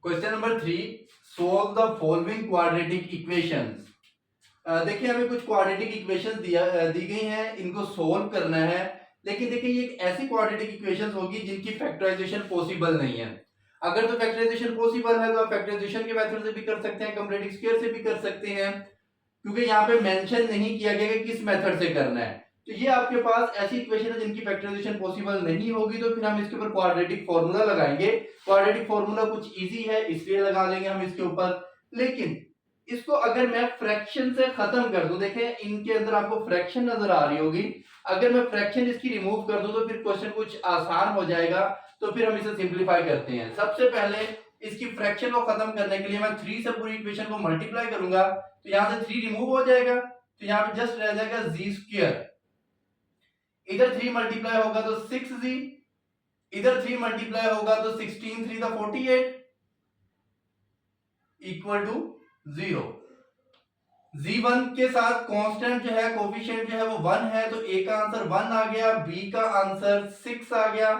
Question number 3, solve the following quadratic equations. देखिए हमें कुछ क्वाड्रेटिक इक्वेशंस दी गई हैं, इनको सोल्व करना है। लेकिन देखिए ये एक ऐसी क्वाड्रेटिक इक्वेशंस होगी जिनकी फैक्टराइजेशन पॉसिबल नहीं है। अगर तो फैक्टराइजेशन पॉसिबल है तो आप फैक्टराइजेशन के मेथड से भी कर सकते हैं, कंप्लीटिंग स्क्वायर से भी कर सकते हैं, क्योंकि यहाँ पे मेंशन नहीं किया गया कि किस मेथड से करना है। तो ये आपके पास ऐसी इक्वेशन है जिनकी फैक्टराइजेशन पॉसिबल नहीं होगी, तो फिर हम इसके ऊपर क्वाड्रेटिक फॉर्मूला लगाएंगे। क्वाड्रेटिक फॉर्मूला कुछ इजी है इसलिए लगा लेंगे हम इसके ऊपर। लेकिन इसको अगर मैं फ्रैक्शन से खत्म कर दूं, देखें इनके अंदर आपको फ्रैक्शन नजर आ रही होगी, अगर मैं फ्रैक्शन इसकी रिमूव कर दूं तो फिर क्वेश्चन कुछ आसान हो जाएगा। तो फिर हम इसे सिंप्लीफाई करते हैं। सबसे पहले इसकी फ्रैक्शन को खत्म करने के लिए मैं 3 से पूरी इक्वेशन को मल्टीप्लाई करूंगा, तो यहां से 3 रिमूव हो जाएगा, तो यहां पे जस्ट रह जाएगा जी स्क्वायर। इधर 3 मल्टीप्लाई होगा तो 6z, इधर 3 मल्टीप्लाई होगा तो 16 3 द 48 इक्वल टू 0। z1 के साथ कांस्टेंट जो है, कोफिशिएंट जो है वो 1 है, तो a का आंसर 1 आ गया, b का आंसर 6 आ गया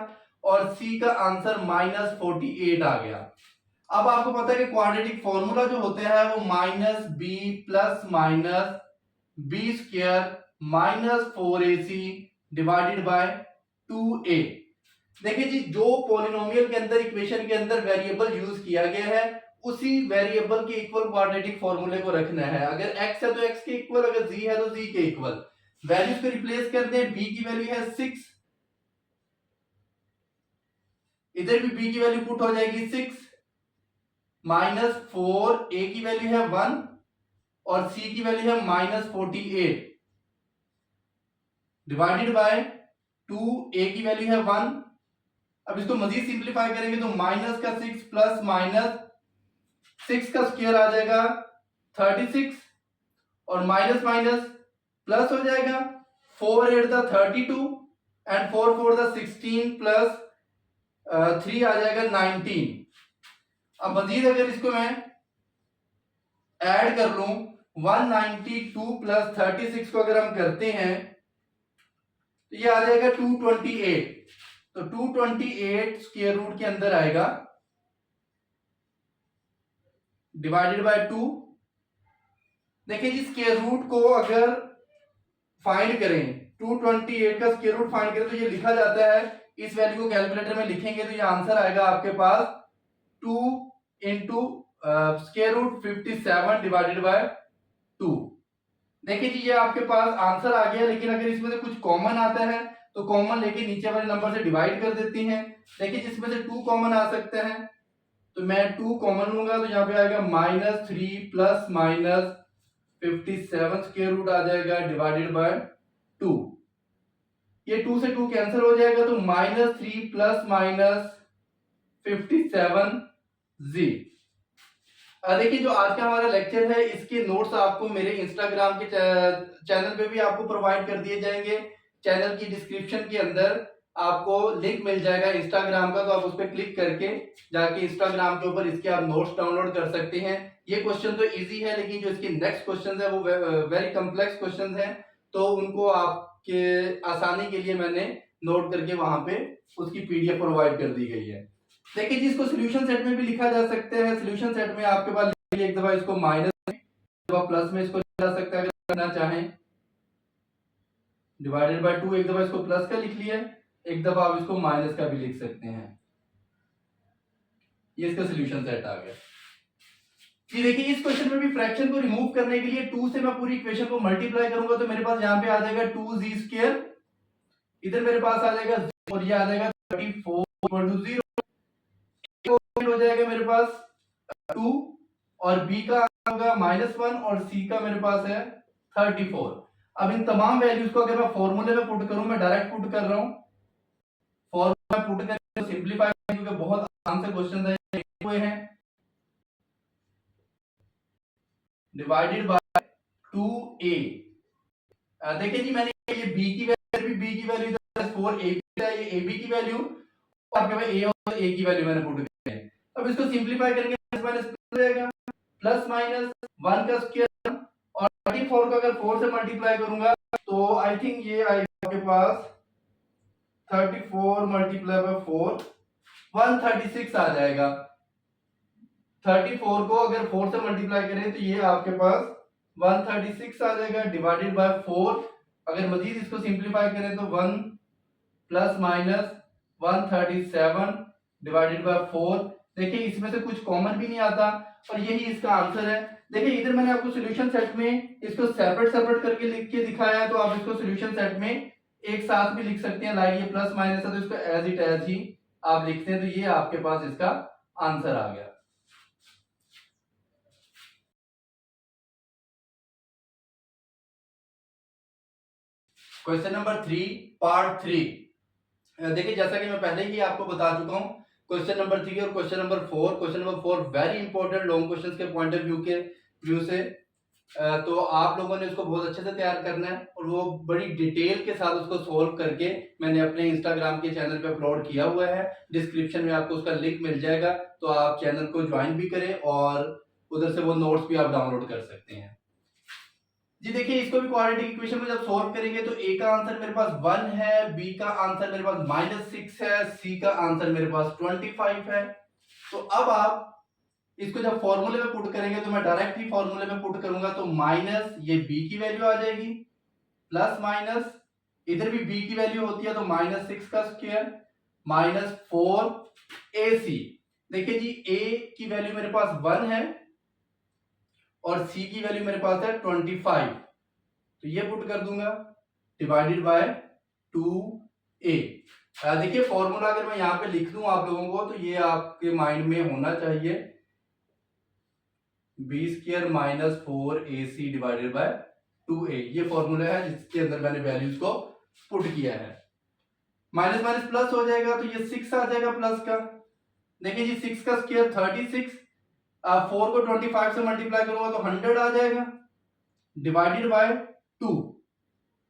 और c का आंसर -48 आ गया। अब आपको पता है कि क्वाड्रेटिक फॉर्मूला जो होते हैं वो minus B plus minus B square minus 4ac divided by 2a। देखिए जी, जो पॉलिनोमियल के अंदर इक्वेशन के अंदर वेरिएबल यूज किया गया है उसी वेरिएबल के इक्वल क्वाड्रेटिक फॉर्मूले को रखना है। अगर x है तो x के इक्वल, अगर z है तो z के इक्वल। वैल्यूज को रिप्लेस कर दें, b की वैल्यू है 6, इधर भी b की वैल्यू पुट हो जाएगी 6 माइनस 4, a की वैल्यू है 1 और c की वैल्यू है -48 डिवाइडेड बाय 2, a की वैल्यू है 1। अब इसको मजीद सिंप्लीफाई करेंगे तो माइनस का 6 प्लस माइनस 6 का स्क्वायर आ जाएगा 36 और माइनस माइनस प्लस हो जाएगा, 4 8 द 32 एंड 4 4 द 16 प्लस 3 आ जाएगा 19। अब मजीद अगर इसको मैं ऐड कर लूं, 192 प्लस 36 को अगर हम करते हैं तो ये आ जाएगा 228। तो 228 स्क्वायर रूट के अंदर आएगा डिवाइडेड बाय 2। देखिए जी, स्क्वायर रूट को अगर फाइंड करें, 228 का स्क्वायर रूट फाइंड करें तो ये लिखा जाता है, इस वैल्यू को कैलकुलेटर में लिखेंगे तो ये आंसर आएगा आपके पास 2 into square root 57 divided by 2। देखिए जी, ये आपके पास आंसर आ गया। लेकिन अगर इसमें से कुछ कॉमन आता है तो कॉमन लेके नीचे वाले नंबर से डिवाइड कर देती हैं। देखिए जिसमें से 2 कॉमन आ सकते हैं तो मैं 2 कॉमन लूंगा, तो यहाँ पे आएगा -3 प्लस माइनस 57 स्क्वायर रूट आ जाएगा डिवाइडेड बाय 2। ये 2 से 2 कैंसिल हो जाएगा तो -3 प्लस माइनस 57z। देखिए जो आज का हमारा लेक्चर है इसके नोट्स आपको मेरे इंस्टाग्राम के चैनल पे भी आपको प्रोवाइड कर दिए जाएंगे। चैनल की डिस्क्रिप्शन के अंदर आपको लिंक मिल जाएगा इंस्टाग्राम का, तो आप उस पर क्लिक करके जाके इंस्टाग्राम के ऊपर इसके आप नोट्स डाउनलोड कर सकते हैं। ये क्वेश्चन तो इजी है, लेकिन जो इसके नेक्स्ट क्वेश्चन है वो वेरी कॉम्प्लेक्स क्वेश्चन है, तो उनको आपके आसानी के लिए मैंने नोट करके वहां पे उसकी पीडीएफ प्रोवाइड कर दी गई है। देखिए जी, इसको सोल्यूशन सेट में भी लिखा जा सकता है। सोल्यूशन सेट में आपके पास एक दफा इसको माइनस, एक दफा प्लस में इसको लिखा जा सकता है अगर करना चाहें, डिवाइडेड बाय 2। एक दफा इसको प्लस का लिख लिया, एक दफा आप इसको माइनस का भी लिख सकते हैं। ये इसका सोल्यूशन सेट आ गया। ये देखिए इस क्वेश्चन में भी फ्रैक्शन को रिमूव करने के लिए 2 से मैं पूरी इक्वेशन को मल्टीप्लाई करूंगा तो मेरे पास यहाँ पे आ जाएगा 2z स्क्वायर, इधर मेरे पास आ जाएगा और ये आ जाएगा 34 इक्वल टू 0 हो जाएगा मेरे पास 2 और b का होगा -1 और c का मेरे पास है 34। अब इन तमाम वैल्यूज को अगर मैं फॉर्मूले में पुट करूं, मैं डायरेक्ट पुट कर रहा हूं, फॉर्मूला में पुट करके सिंपलीफाई, क्योंकि बहुत आसान से क्वेश्चन हुए हैं, डिवाइडेड बाय 2a। देखिए जी, मैंने ये b की वैल्यू 4ab है, ये ab की वैल्यू और आपके पास a और a की वैल्यू मैंने पुट की है। अब इसको सिंपलीफाई करेंगे, माइनस हो जाएगा, प्लस माइनस 1 का स्क्वायर और 34 का अगर 4 से मल्टीप्लाई करूंगा तो आई थिंक ये आएगा आपके पास 34 मल्टीप्लाई बाय 4 136 आ जाएगा। 34 को अगर 4 से मल्टीप्लाई करें तो ये आपके पास 136 आ जाएगा डिवाइडेड बाय 4। अगर मजीद इसको सिंप्लीफाई करें तो 1 प्लस माइनस 137 डिवाइडेड बाय 4। देखिए इसमें से कुछ कॉमन भी नहीं आता और यही इसका आंसर है। देखिए इधर मैंने आपको सॉल्यूशन सेट में इसको सेपरेट सेपरेट करके लिख के दिखाया है, तो आप इसको सॉल्यूशन सेट में एक साथ भी लिख सकते हैं। लाइक ये प्लस माइनस है तो इसको एज इट एज ही आप लिखते हैं, तो ये आपके पास इसका आंसर आ गया। Question number 3 part 3। देखिए जैसा कि मैं पहले ही आपको बता चुका हूं, क्वेश्चन नंबर 3 और question number 4, question number 4 very important long questions के पॉइंट ऑफ व्यू से, तो आप लोगों ने इसको बहुत अच्छे से तैयार करना है और वो बड़ी डिटेल के साथ उसको सोल्व करके मैंने अपने इंस्टाग्राम के चैनल पे अपलोड किया हुआ है। डिस्क्रिप्शन में आपको उसका लिंक मिल जाएगा, तो आप चैनल को ज्वाइन भी करें और उधर से वो नोट्स भी आप डाउनलोड कर सकते हैं। जी देखिए इसको भी क्वाड्रेटिक इक्वेशन में जब सॉल्व करेंगे तो ए का आंसर मेरे पास 1 है, बी का आंसर मेरे पास -6 है, सी का आंसर मेरे पास 25 है। तो अब आप इसको जब फॉर्मूले में पुट करेंगे तो मैं डायरेक्ट ही फॉर्मूले में पुट करूंगा, तो माइनस ये बी की वैल्यू आ जाएगी प्लस माइनस इधर भी बी की वैल्यू होती है तो -6 का स्क्वायर माइनस 4 ए सी। देखिए जी ए की वैल्यू मेरे पास 1 है और सी की वैल्यू मेरे पास है 25, तो ये पुट कर दूंगा डिवाइडेड बाय 2a। देखिए फॉर्मूला अगर मैं यहां पे लिख दूं आप लोगों को तो ये आपके माइंड में होना चाहिए b square minus 4ac divided by 2a। ये फॉर्मूला है जिसके अंदर मैंने वैल्यूज को पुट किया है। माइनस माइनस प्लस हो जाएगा तो ये 6 आ जाएगा प्लस का। देखिए जी 6 का स्क्वायर 36, 4 को 25 से मल्टीप्लाई करूंगा तो 100 आ जाएगा डिवाइडेड बाय 2।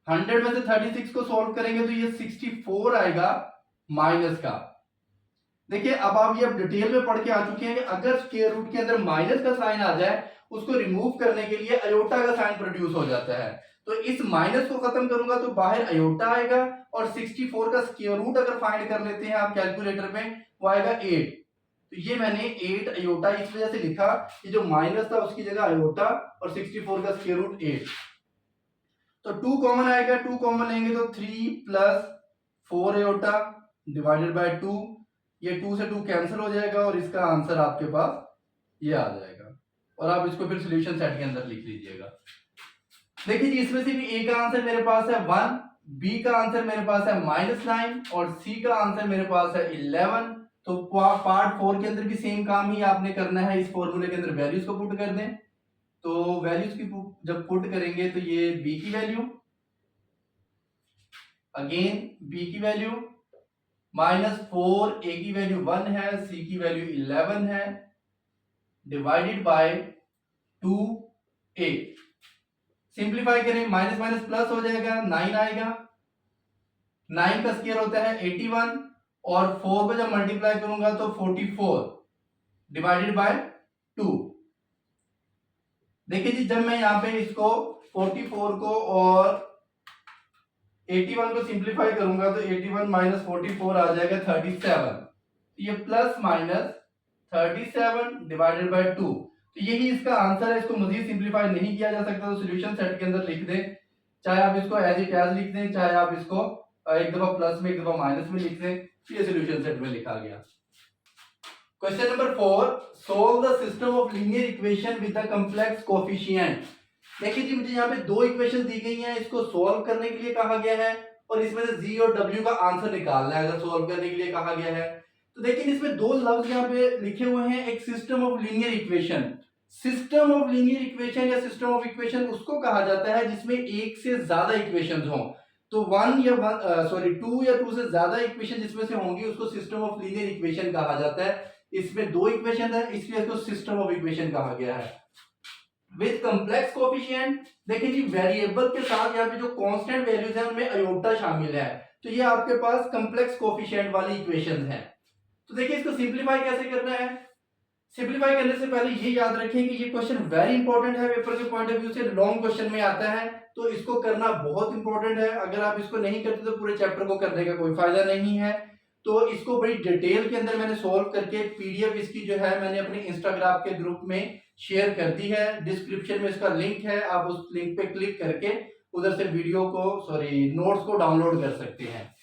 100 में से 36 को सॉल्व करेंगे तो ये 64 आएगा माइनस का। देखिए अब आप ये डिटेल में पढ़ के आ चुके हैं कि अगर स्क्वायर रूट के अंदर माइनस का साइन आ जाए उसको रिमूव करने के लिए अयोटा का साइन प्रोड्यूस हो जाता है। तो इस माइनस को खत्म करूंगा तो बाहर अयोटा आएगा और 64 का स्क्वायर रूट अगर फाइंड कर लेते हैं आप कैलकुलेटर में वो आएगा 8। तो ये मैंने 8 अयोटा इस वजह से लिखा कि जो माइनस था उसकी जगह अयोटा और 64 का स्क्वायर रूट 8। तो 2 कॉमन आएगा, 2 कॉमन लेंगे तो 3 प्लस 4 अयोटा डिवाइडेड बाय 2। ये 2 से 2 कैंसिल हो जाएगा और इसका आंसर आपके पास ये आ जाएगा और आप इसको फिर सॉल्यूशन सेट के अंदर लिख लीजिएगा। देखिए जी इसमें से भी ए का आंसर मेरे पास है 1, बी का आंसर मेरे पास है -9 और सी का आंसर मेरे पास है 11। तो पार्ट 4 के अंदर भी सेम काम ही आपने करना है, इस फॉर्मूले के अंदर वैल्यूज को पुट कर दें। तो वैल्यूज की जब पुट करेंगे तो ये बी की वैल्यू, अगेन बी की वैल्यू -4, ए की वैल्यू 1 है, सी की वैल्यू 11 है डिवाइडेड बाय 2a। सिंप्लीफाई करें माइनस माइनस प्लस हो जाएगा 9 आएगा, 9 का स्क्वायर होता है 81 और 4 को जब मल्टीप्लाई करूंगा तो 44 डिवाइडेड बाय 2। देखिए जी जब मैं यहां पे इसको 44 को और 81 को सिंप्लीफाई करूंगा तो 81 माइनस 44 आ जाएगा 37। ये प्लस माइनस 37 डिवाइडेड बाय 2। तो यही इसका आंसर है। इसको मजीद सिंप्लीफाई नहीं किया जा सकता, तो सॉल्यूशन सेट के अंदर लिख दें, चाहे आप इसको एज इट एज लिख दें, चाहे आप इसको एक दफा प्लस में एक दफा माइनस में लिख दें। ये सॉल्यूशन सेट में लिखा गया। Question number 4, solve the system of linear equation with the complex coefficient. देखिए जी मुझे यहाँ पे दो इक्वेशन दी गई हैं, इसको सोल्व करने के लिए कहा गया है और इसमें से जी और डब्ल्यू का आंसर निकालना है अगर सोल्व करने के लिए कहा गया है। तो देखिए इसमें दो लफ्ज यहाँ पे लिखे हुए हैं, एक system of linear equation. System of linear equation या सिस्टम ऑफ इक्वेशन उसको कहा जाता है जिसमें एक से ज्यादा इक्वेशंस हों। तो 2 या 2 से ज्यादा इक्वेशन जिसमें से होंगी उसको सिस्टम ऑफ लीनियर इक्वेशन कहा जाता है। इसमें दो इक्वेशन है इसलिए इसको सिस्टम ऑफ इक्वेशन कहा गया है। विद कॉम्प्लेक्स कोएफिशिएंट, देखिए जी वेरिएबल के साथ यहाँ पे जो कांस्टेंट वैल्यूज है उनमें अयोटा शामिल है, तो ये आपके पास कॉम्प्लेक्स कोएफिशिएंट वाली इक्वेशंस हैं। तो देखिए इसको सिंपलीफाई कैसे करना है। सिंपलीफाई करने से पहले ये याद रखें कि ये क्वेश्चन वेरी इंपॉर्टेंट है, पेपर के पॉइंट ऑफ व्यू से लॉन्ग क्वेश्चन में आता है, तो इसको करना बहुत इंपॉर्टेंट है। अगर आप इसको नहीं करते तो पूरे चैप्टर को करने का कोई फायदा नहीं है। तो इसको बड़ी डिटेल के अंदर मैंने सॉल्व करके पीडीएफ इसकी जो है मैंने अपने इंस्टाग्राम के ग्रुप में शेयर कर दी है। डिस्क्रिप्शन में इसका लिंक है, आप उस लिंक पे क्लिक करके उधर से वीडियो को नोट्स को डाउनलोड कर सकते हैं।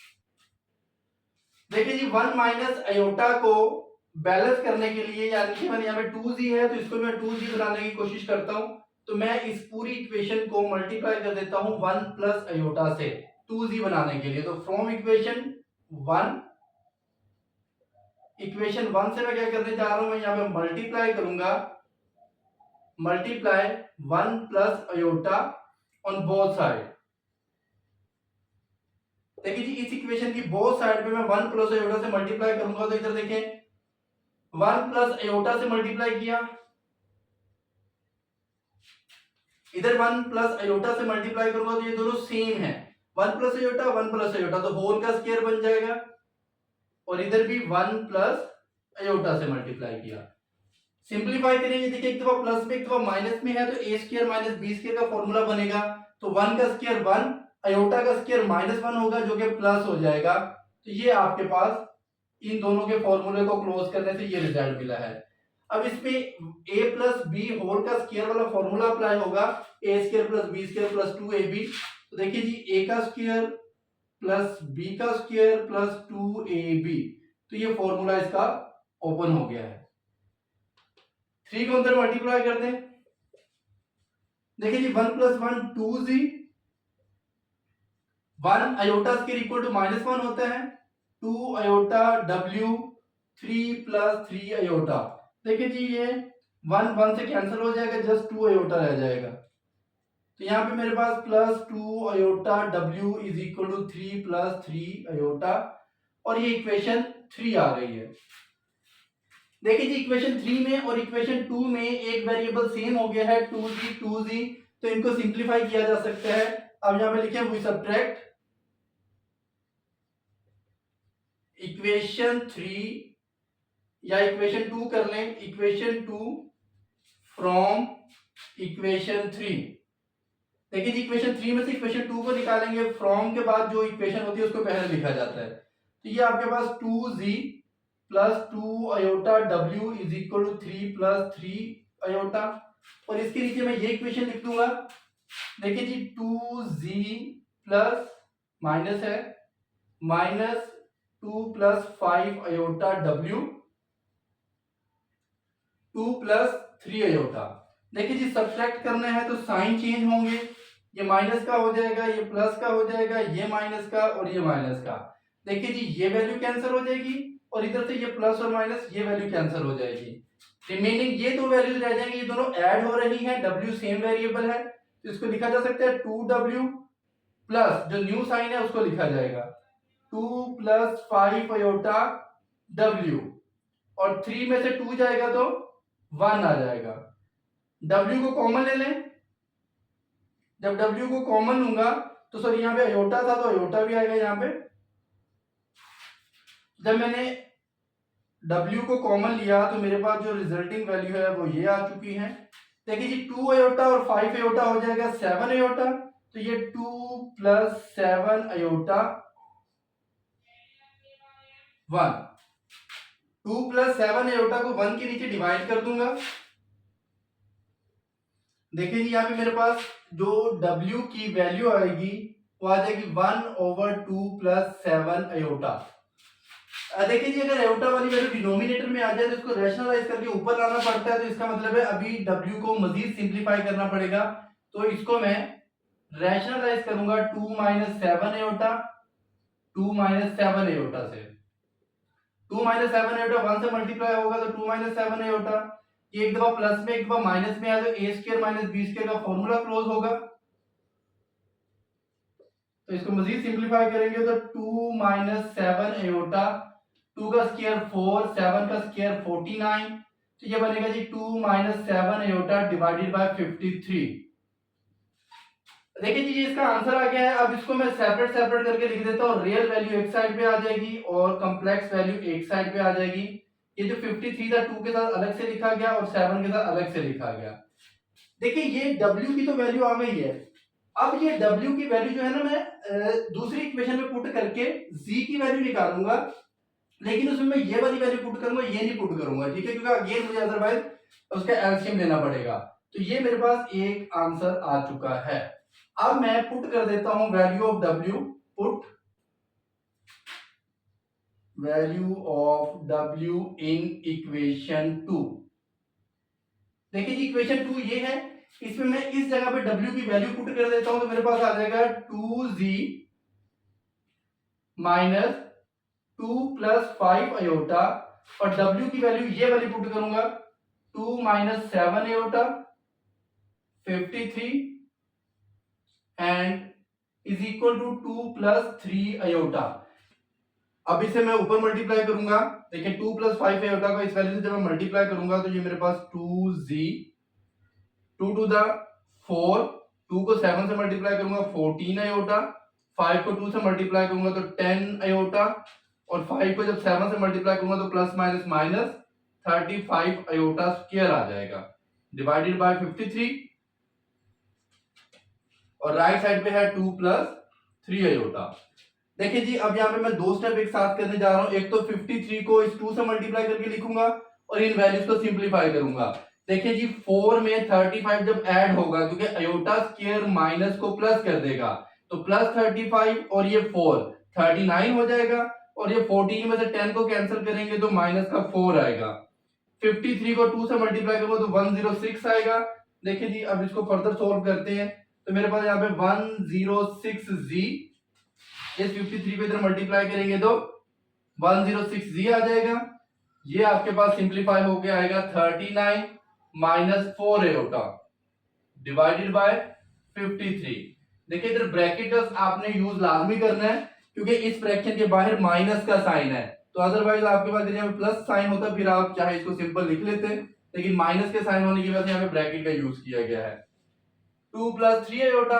देखिए जी 1 माइनस अयोटा को बैलेंस करने के लिए, यानी कि मैंने यहाँ पे 2z है तो इसको मैं 2z बनाने की कोशिश करता हूं। तो मैं इस पूरी इक्वेशन को मल्टीप्लाई कर देता हूं 1 प्लस अयोटा से 2z बनाने के लिए। तो फ्रॉम इक्वेशन 1 से मैं क्या करने जा रहा हूं, मैं यहाँ पे मल्टीप्लाई करूंगा, multiply 1 plus aorta on both side. देखिए जी इस इक्वेशन की बोथ साइड पे मैं 1 प्लस अयोटा से मल्टीप्लाई करूंगा। तो इधर देखें 1 प्लस अयोटा से मल्टीप्लाई किया, इधर 1 प्लस अयोटा से मल्टीप्लाई करूंगा तो ये दोनों सेम है। 1 प्लस अयोटा 1 प्लस अयोटा तो होल का स्क्वायर बन जाएगा, और इधर भी 1 प्लस अयोटा से मल्टीप्लाई किया। सिंपलीफाई करेंगे, देखिए एक दफा प्लस में एक दफा माइनस में है तो ए स्क्वायर माइनस बी स्क्वायर का फॉर्मूला बनेगा। तो 1 का स्क्वायर 1, अयोटा का स्क्वायर -1 होगा जो कि प्लस हो जाएगा। तो ये आपके पास इन दोनों के फॉर्मूले को क्लोज करने से ये रिजल्ट मिला है। अब इसमें a प्लस बी होल का स्क्वायर वाला फॉर्मूला अप्लाई होगा, A square plus B square plus 2ab। तो देखिए जी a का स्क्वायर प्लस b का स्क्वायर प्लस 2ab, तो ये फॉर्मूला इसका ओपन हो गया है। 3 को अंदर मल्टीप्लाई कर दें, देखिए जी 1 plus 1 2z, 1 iota square equal to -1 होता है, 2 अयोटा w, 3 प्लस 3 अयोटा। देखिए जी ये 1 से कैंसिल हो जाएगा, जस्ट 2 अयोटा रह जाएगा। तो यहाँ पे मेरे पास plus 2 iota w is equal to 3 plus 3 iota, और ये इक्वेशन 3 आ गई है। देखिए जी इक्वेशन 3 में और इक्वेशन 2 में एक वेरिएबल सेम हो गया है 2z, तो इनको सिंप्लीफाई किया जा सकता है। अब यहाँ पे लिखे वी सब्ट्रैक्ट इक्वेशन 3 या इक्वेशन 2 कर लें, इक्वेशन 2 फ्रॉम इक्वेशन 3। देखिए जी इक्वेशन 3 में से इक्वेशन 2 को निकालेंगे, फ्रॉम के बाद जो इक्वेशन होती है उसको पहले लिखा जाता है। तो ये आपके पास 2z plus 2 iota w is equal to 3 plus 3 iota, और इसके नीचे मैं ये इक्वेशन लिख दूंगा। देखिए जी 2z प्लस माइनस है minus 2 plus 5 iota w 2 plus 3 iota. देखिए जी सब्ट्रैक्ट करना है तो साइन चेंज होंगे, ये माइनस का हो जाएगा, ये प्लस का हो जाएगा, ये माइनस का और ये माइनस का। देखिए जी ये वैल्यू कैंसिल हो जाएगी, और इधर से ये प्लस और माइनस ये वैल्यू कैंसिल हो जाएगी। रिमेनिंग ये दो वैल्यूज रह जाएंगी, ये दोनों ऐड हो रही हैं, w सेम वेरिएबल है तो इसको लिखा जा सकता है 2w प्लस जो न्यू साइन है उसको लिखा जाएगा 2 प्लस 5 अयोटा w, और 3 में से 2 जाएगा तो 1 आ जाएगा। w को कॉमन ले लें, जब w को कॉमन लूंगा तो सॉरी यहाँ पे अयोटा था तो अयोटा भी आएगा यहाँ पे। जब मैंने w को कॉमन लिया तो मेरे पास जो रिजल्टिंग वैल्यू है वो ये आ चुकी है। देखिए जी 2 अयोटा और 5 अयोटा हो जाएगा 7 अयोटा, तो ये 2 प्लस 7 अयोटा 1, 2 प्लस 7 अयोटा को 1 के नीचे डिवाइड कर दूंगा। देखिए जी यहाँ पे मेरे पास जो w की वैल्यू आएगी वो आ जाएगी 1/2 प्लस 7 अयोटा। देखिए जी अगर अयोटा वाली वैल्यू डिनोमिनेटर में आ जाए तो इसको रैशनलाइज करके ऊपर लाना पड़ता है, तो इसका मतलब है अभी w को मजीद सिंप्लीफाई करना पड़ेगा। तो इसको मैं रैशनलाइज करूंगा 2 - 7 अयोटा, 2 - 7 अयोटा से, 2 - 7 अयोटा 1 से मल्टीप्लाई होगा तो 2 - 7 अयोटा, ये एक दफा प्लस में एक दफा माइनस में आया तो a square minus b square का फॉर्मूला क्लोज होगा। तो इसको मजीद सिंप्लीफाई करेंगे तो 2 - 7 अयोटा, 2 का स्क्वायर 4, 7 का स्क्वायर 49, तो ये बनेगा जी 2 - 7 अयोटा डिवाइडेड बाय 53। देखिए जी इसका आंसर आ गया है। अब इसको मैं सेपरेट सेपरेट करके लिख देता हूँ, रियल वैल्यू एक साइड पे आ जाएगी और कॉम्प्लेक्स वैल्यू एक साइड पे आ जाएगी। ये जो 53 था 2 के साथ अलग से लिखा गया और 7 के साथ अलग से लिखा गया। देखिए ये w की तो वैल्यू आ गई है। अब ये w की वैल्यू जो है ना मैं दूसरी इक्वेशन में पुट करके z की वैल्यू निकालूंगा। लेकिन उसमें मैं ये वाली वैल्यू पुट करूंगा, ये नहीं पुट करूंगा, ठीक है, क्योंकि अगेन मुझे अदरवाइज उसका एलसीएम लेना पड़ेगा। तो ये मेरे पास एक आंसर आ चुका है। अब मैं पुट कर देता हूं value of W, put value of W in equation 2। देखिए जी इक्वेशन 2 ये है, इसमें मैं इस जगह पे w की वैल्यू पुट कर देता हूं तो मेरे पास आ जाएगा 2z माइनस 2 प्लस 5 अयोटा, और w की वैल्यू ये वाली पुट करूंगा 2 minus 7 iota 53 and is equal to 2 plus 3 iota. अब इसे मैं ऊपर मल्टीप्लाई करूंगा, देखिए 2 प्लस 5 अयोटा को इस वैल्यू से जब मैं मल्टीप्लाई करूंगा तो ये मेरे पास 2z, 2 टू द 4, 2 को 7 से मल्टीप्लाई करूंगा 14 अयोटा, 5 को 2 से मल्टीप्लाई करूंगा तो 10 अयोटा, और 5 को जब 7 से मल्टीप्लाई करूंगा तो plus minus minus 35 iota square आ जाएगा, डिवाइडेड बाय 53, और राइट साइड पे है 2 प्लस 3 अयोटा। देखिए जी अब यहाँ पे मैं दो स्टेप एक साथ करने जा रहा हूं, एक तो 53 को इस 2 से मल्टीप्लाई करके लिखूंगा और इन वैल्यूज को सिंप्लीफाई करूंगा। देखिए जी 4 में 35 जब ऐड होगा, क्योंकि अयोटा स्क्वायर माइनस को प्लस कर देगा, तो प्लस 35 और ये 4 39 हो जाएगा, और ये 14 में से 10 को कैंसिल करेंगे तो माइनस का 4 आएगा। 53 को 2 से मल्टीप्लाई करूंगा तो 106 आएगा। देखिए जी अब इसको फर्दर सोल्व करते हैं, तो मेरे पास यहाँ पे 106z, इस 53 को इधर मल्टीप्लाई करेंगे तो 106z आ जाएगा। ये आपके पास सिंप्लीफाई होके आएगा 39 माइनस 4 अयोटा डिवाइडेड बाय 53। देखिए इधर ब्रैकेट आपने यूज लाजमी करना है, क्योंकि इस फ्रैक्शन के बाहर माइनस का साइन है, तो अदरवाइज आपके पास यहाँ पे प्लस साइन होता फिर आप चाहे इसको सिंपल लिख लेते, लेकिन माइनस के साइन होने की वजह से यहाँ पे ब्रैकेट का यूज किया गया है। 2 प्लस 3 अयोटा।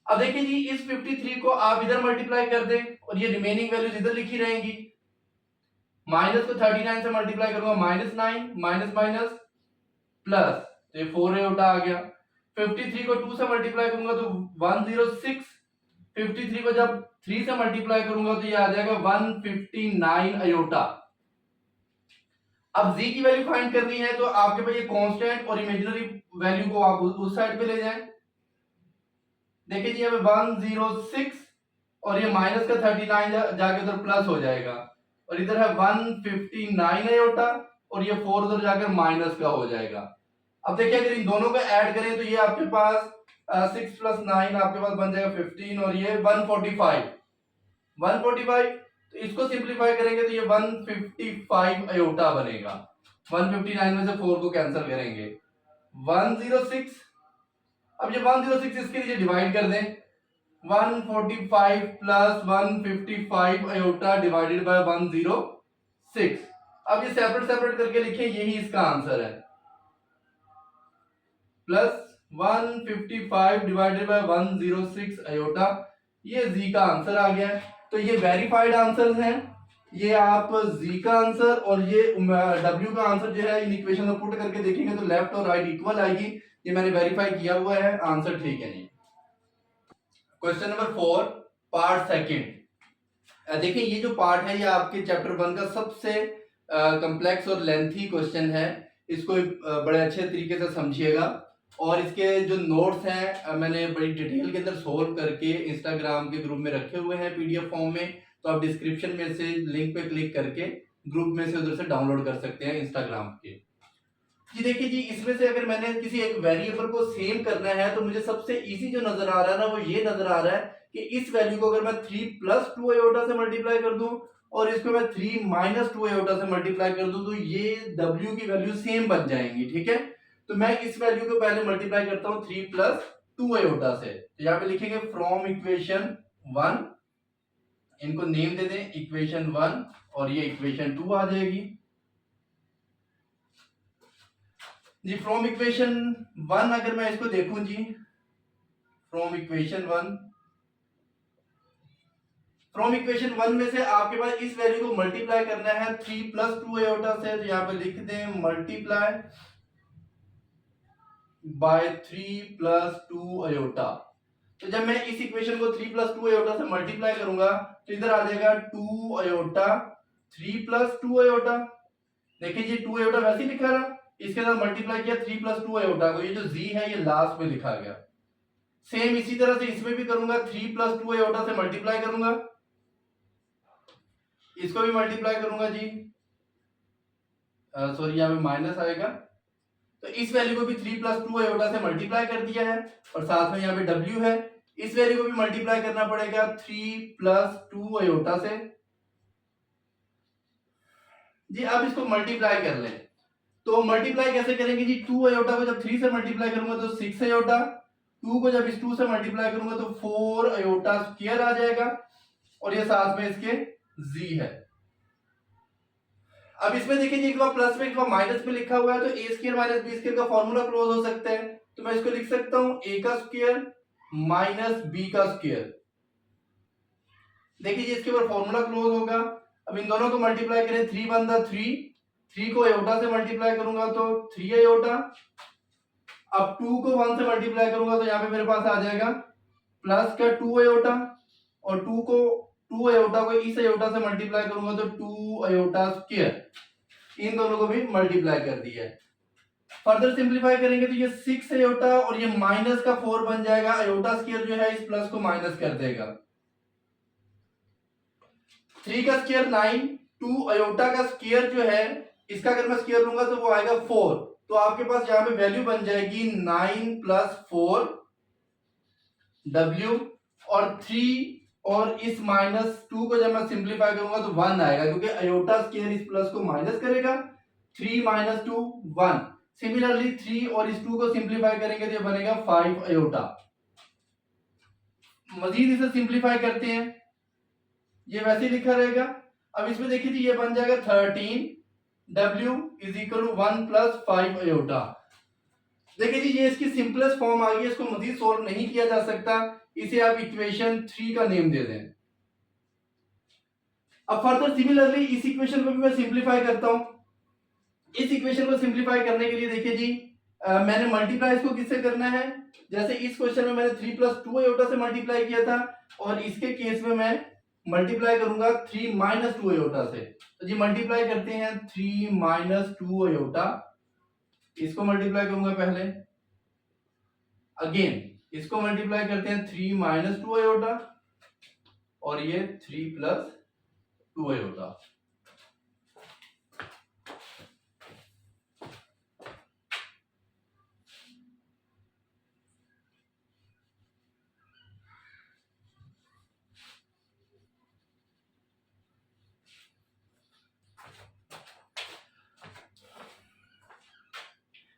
अब देखिए जी इस 53 को आप इधर मल्टीप्लाई कर दें और ये रिमेनिंग वैल्यूज इधर लिखी रहेंगी। माइनस को 39 से मल्टीप्लाई करूंगा माइनस 9 माइनस माइनस प्लस, तो ये 4 अयोटा आ गया। 53 को 2 से मल्टीप्लाई करूंगा तो 106, 53 को जब 3 से मल्टीप्लाई करूंगा तो ये आ जाएगा 159 अयोटा। अब z की वैल्यू फाइंड करनी है, तो आपके पास ये कांस्टेंट और इमेजिनरी वैल्यू को आप उस साइड पे ले जाएं। देखिए जी यहाँ पे 106 और ये माइनस का 39 जाके उधर प्लस हो जाएगा, और इधर है 159 अयोटा, और ये 4 उधर जाकर माइनस का हो जाएगा। अब देखिए अगर इन दोनों को ऐड करें तो ये आपके पास 6 प्लस 9 आपके पास बन जाएगा 15, और ये 145, तो इसको सिंप्लीफाई करेंगे तो ये 155 अयोटा बनेगा। 159 में से 4 को कैंसिल करेंगे 106। अब ये 106 इसके नीचे डिवाइड कर दें, 145 प्लस 155 अयोटा डिवाइडेड बाय 106। अब ये सेपरेट सेपरेट करके लिखें, यही इसका आंसर है, प्लस 155 डिवाइडेड बाय 106 अयोटा, ये z का आंसर आ गया है। तो ये वेरीफाइड आंसर्स हैं, ये आप z का आंसर और ये w का आंसर जो है इन इक्वेशन में पुट करके देखेंगे तो लेफ्ट और राइट इक्वल आएगी। ये मैंने वेरीफाई किया हुआ है, आंसर ठीक है जी। Question number 4 part second. देखिए ये जो पार्ट है ये आपके चैप्टर 1 का सबसे कॉम्प्लेक्स और लेंथी क्वेश्चन है, इसको बड़े अच्छे तरीके से समझिएगा, और इसके जो नोट्स हैं मैंने बड़ी डिटेल के अंदर सोल्व करके इंस्टाग्राम के ग्रुप में रखे हुए हैं पीडीएफ फॉर्म में, तो आप डिस्क्रिप्शन में से लिंक पे क्लिक करके ग्रुप में से उधर से डाउनलोड कर सकते हैं इंस्टाग्राम के। जी देखिए जी इसमें से अगर मैंने किसी एक वेरिएबल को सेम करना है तो मुझे सबसे इजी जो नजर आ रहा है ना वो ये नजर आ रहा है कि इस वैल्यू को अगर मैं 3 प्लस 2 अयोटा से मल्टीप्लाई कर दूं और इसको मैं 3 माइनस 2 अयोटा से मल्टीप्लाई कर दूं तो ये w की वैल्यू सेम बन जाएंगी, ठीक है। तो मैं इस वैल्यू को पहले मल्टीप्लाई करता हूं 3 प्लस 2 अयोटा से, तो यहाँ पे लिखेंगे फ्रॉम इक्वेशन 1, इनको नेम दे दें इक्वेशन 1, और ये इक्वेशन 2 आ जाएगी जी। फ्रॉम इक्वेशन 1 अगर मैं इसको देखूं जी, फ्रॉम इक्वेशन 1 में से आपके पास इस वैल्यू को मल्टीप्लाई करना है 3 प्लस 2 अयोटा से, तो यहाँ पे लिख दें मल्टीप्लाई बाय 3 प्लस 2 अयोटा। तो जब मैं इस इक्वेशन को 3 प्लस 2 अयोटा से मल्टीप्लाई करूंगा तो इधर आ जाएगा 2 अयोटा 3 प्लस 2 अयोटा। देखिए ये 2 अयोटा वैसे ही लिखा रहा, इसके साथ मल्टीप्लाई किया 3 प्लस 2 अयोटा को, ये जो जी है ये लास्ट में लिखा गया। सेम इसी तरह से इसमें भी करूंगा, 3 प्लस 2 अयोटा से मल्टीप्लाई करूंगा, इसको भी मल्टीप्लाई करूंगा जी, सॉरी यहाँ पे माइनस आएगा, तो इस वैल्यू को भी 3 प्लस 2 अयोटा से मल्टीप्लाई कर दिया है, और साथ में यहाँ पे w है, इस वैल्यू को भी मल्टीप्लाई करना पड़ेगा 3 प्लस 2 अयोटा से जी। अब इसको मल्टीप्लाई कर ले, तो मल्टीप्लाई कैसे करेंगे जी, 2 अयोटा को जब 3 से मल्टीप्लाई करूंगा तो 6 अयोटा, 2 को जब इस 2 से मल्टीप्लाई करूंगा तो 4 अयोटा स्क्वायर आ जाएगा, और ये साथ में इसके जी है। अब इसमें देखिए जी, एक बार प्लस में एक बार माइनस में लिखा हुआ है, तो ए स्क्वायर माइनस बी स्क्वायर का फॉर्मूला क्लोज हो सकता है, तो मैं इसको लिख सकता हूं ए का स्क्वायर माइनस बी का स्क्वायर। देखिए जी इसके ऊपर फॉर्मूला क्लोज होगा। अब इन दोनों को मल्टीप्लाई करें, 3 वन दा 3, 3 को अयोटा से मल्टीप्लाई करूंगा तो 3 अयोटा, अब 2 को 1 से मल्टीप्लाई करूंगा तो यहाँ पे मेरे पास आ जाएगा प्लस का 2 अयोटा, और 2 अयोटा को इस अयोटा से मल्टीप्लाई करूंगा तो 2 अयोटा स्क्वायर, इन दोनों को भी मल्टीप्लाई कर दिया है। फर्दर सिंप्लीफाई करेंगे तो ये 6 अयोटा और ये माइनस का 4 बन जाएगा, अयोटा स्क्वायर जो है इस प्लस को माइनस कर देगा, 3 का स्क्वायर 9, 2 अयोटा का स्क्वायर जो है इसका अगर मैं स्क्वायर लूंगा तो वो आएगा 4, तो आपके पास यहाँ पे वैल्यू बन जाएगी 9 प्लस 4 w, और 3 और इस माइनस 2 को जब मैं सिंप्लीफाई करूंगा तो 1 आएगा, क्योंकि अयोटा स्क्वायर इस प्लस को माइनस करेगा, 3 माइनस 2 1। सिमिलरली 3 और इस 2 को सिंप्लीफाई करेंगे तो ये बनेगा 5 अयोटा। मजीद इसे सिंप्लीफाई करते हैं, ये वैसे ही लिखा रहेगा। अब इसमें देखिए जी ये बन जाएगा 13 w is equal to 1 plus 5 iota. देखिए जी ये इसकी सिंपलेस्ट फॉर्म आ गई, इसको मजीद सोल्व नहीं किया जा सकता, इसे आप इक्वेशन 3 का नेम दे दें। अब फर्दर सिमिलरली इस इक्वेशन को भी मैं सिंप्लीफाई करता हूं। इस इक्वेशन को सिंप्लीफाई करने के लिए देखिए जी मैंने मल्टीप्लाई इसको किससे करना है, जैसे इस क्वेश्चन में मैंने 3 प्लस 2 अयोटा से मल्टीप्लाई किया था, और इसके केस में मैं मल्टीप्लाई करूंगा 3 माइनस 2 अयोटा से। तो जी मल्टीप्लाई करते हैं 3 माइनस 2 अयोटा, इसको मल्टीप्लाई करूंगा पहले, अगेन इसको मल्टीप्लाई करते हैं 3 माइनस 2 अयोटा, और ये 3 प्लस 2 अयोटा।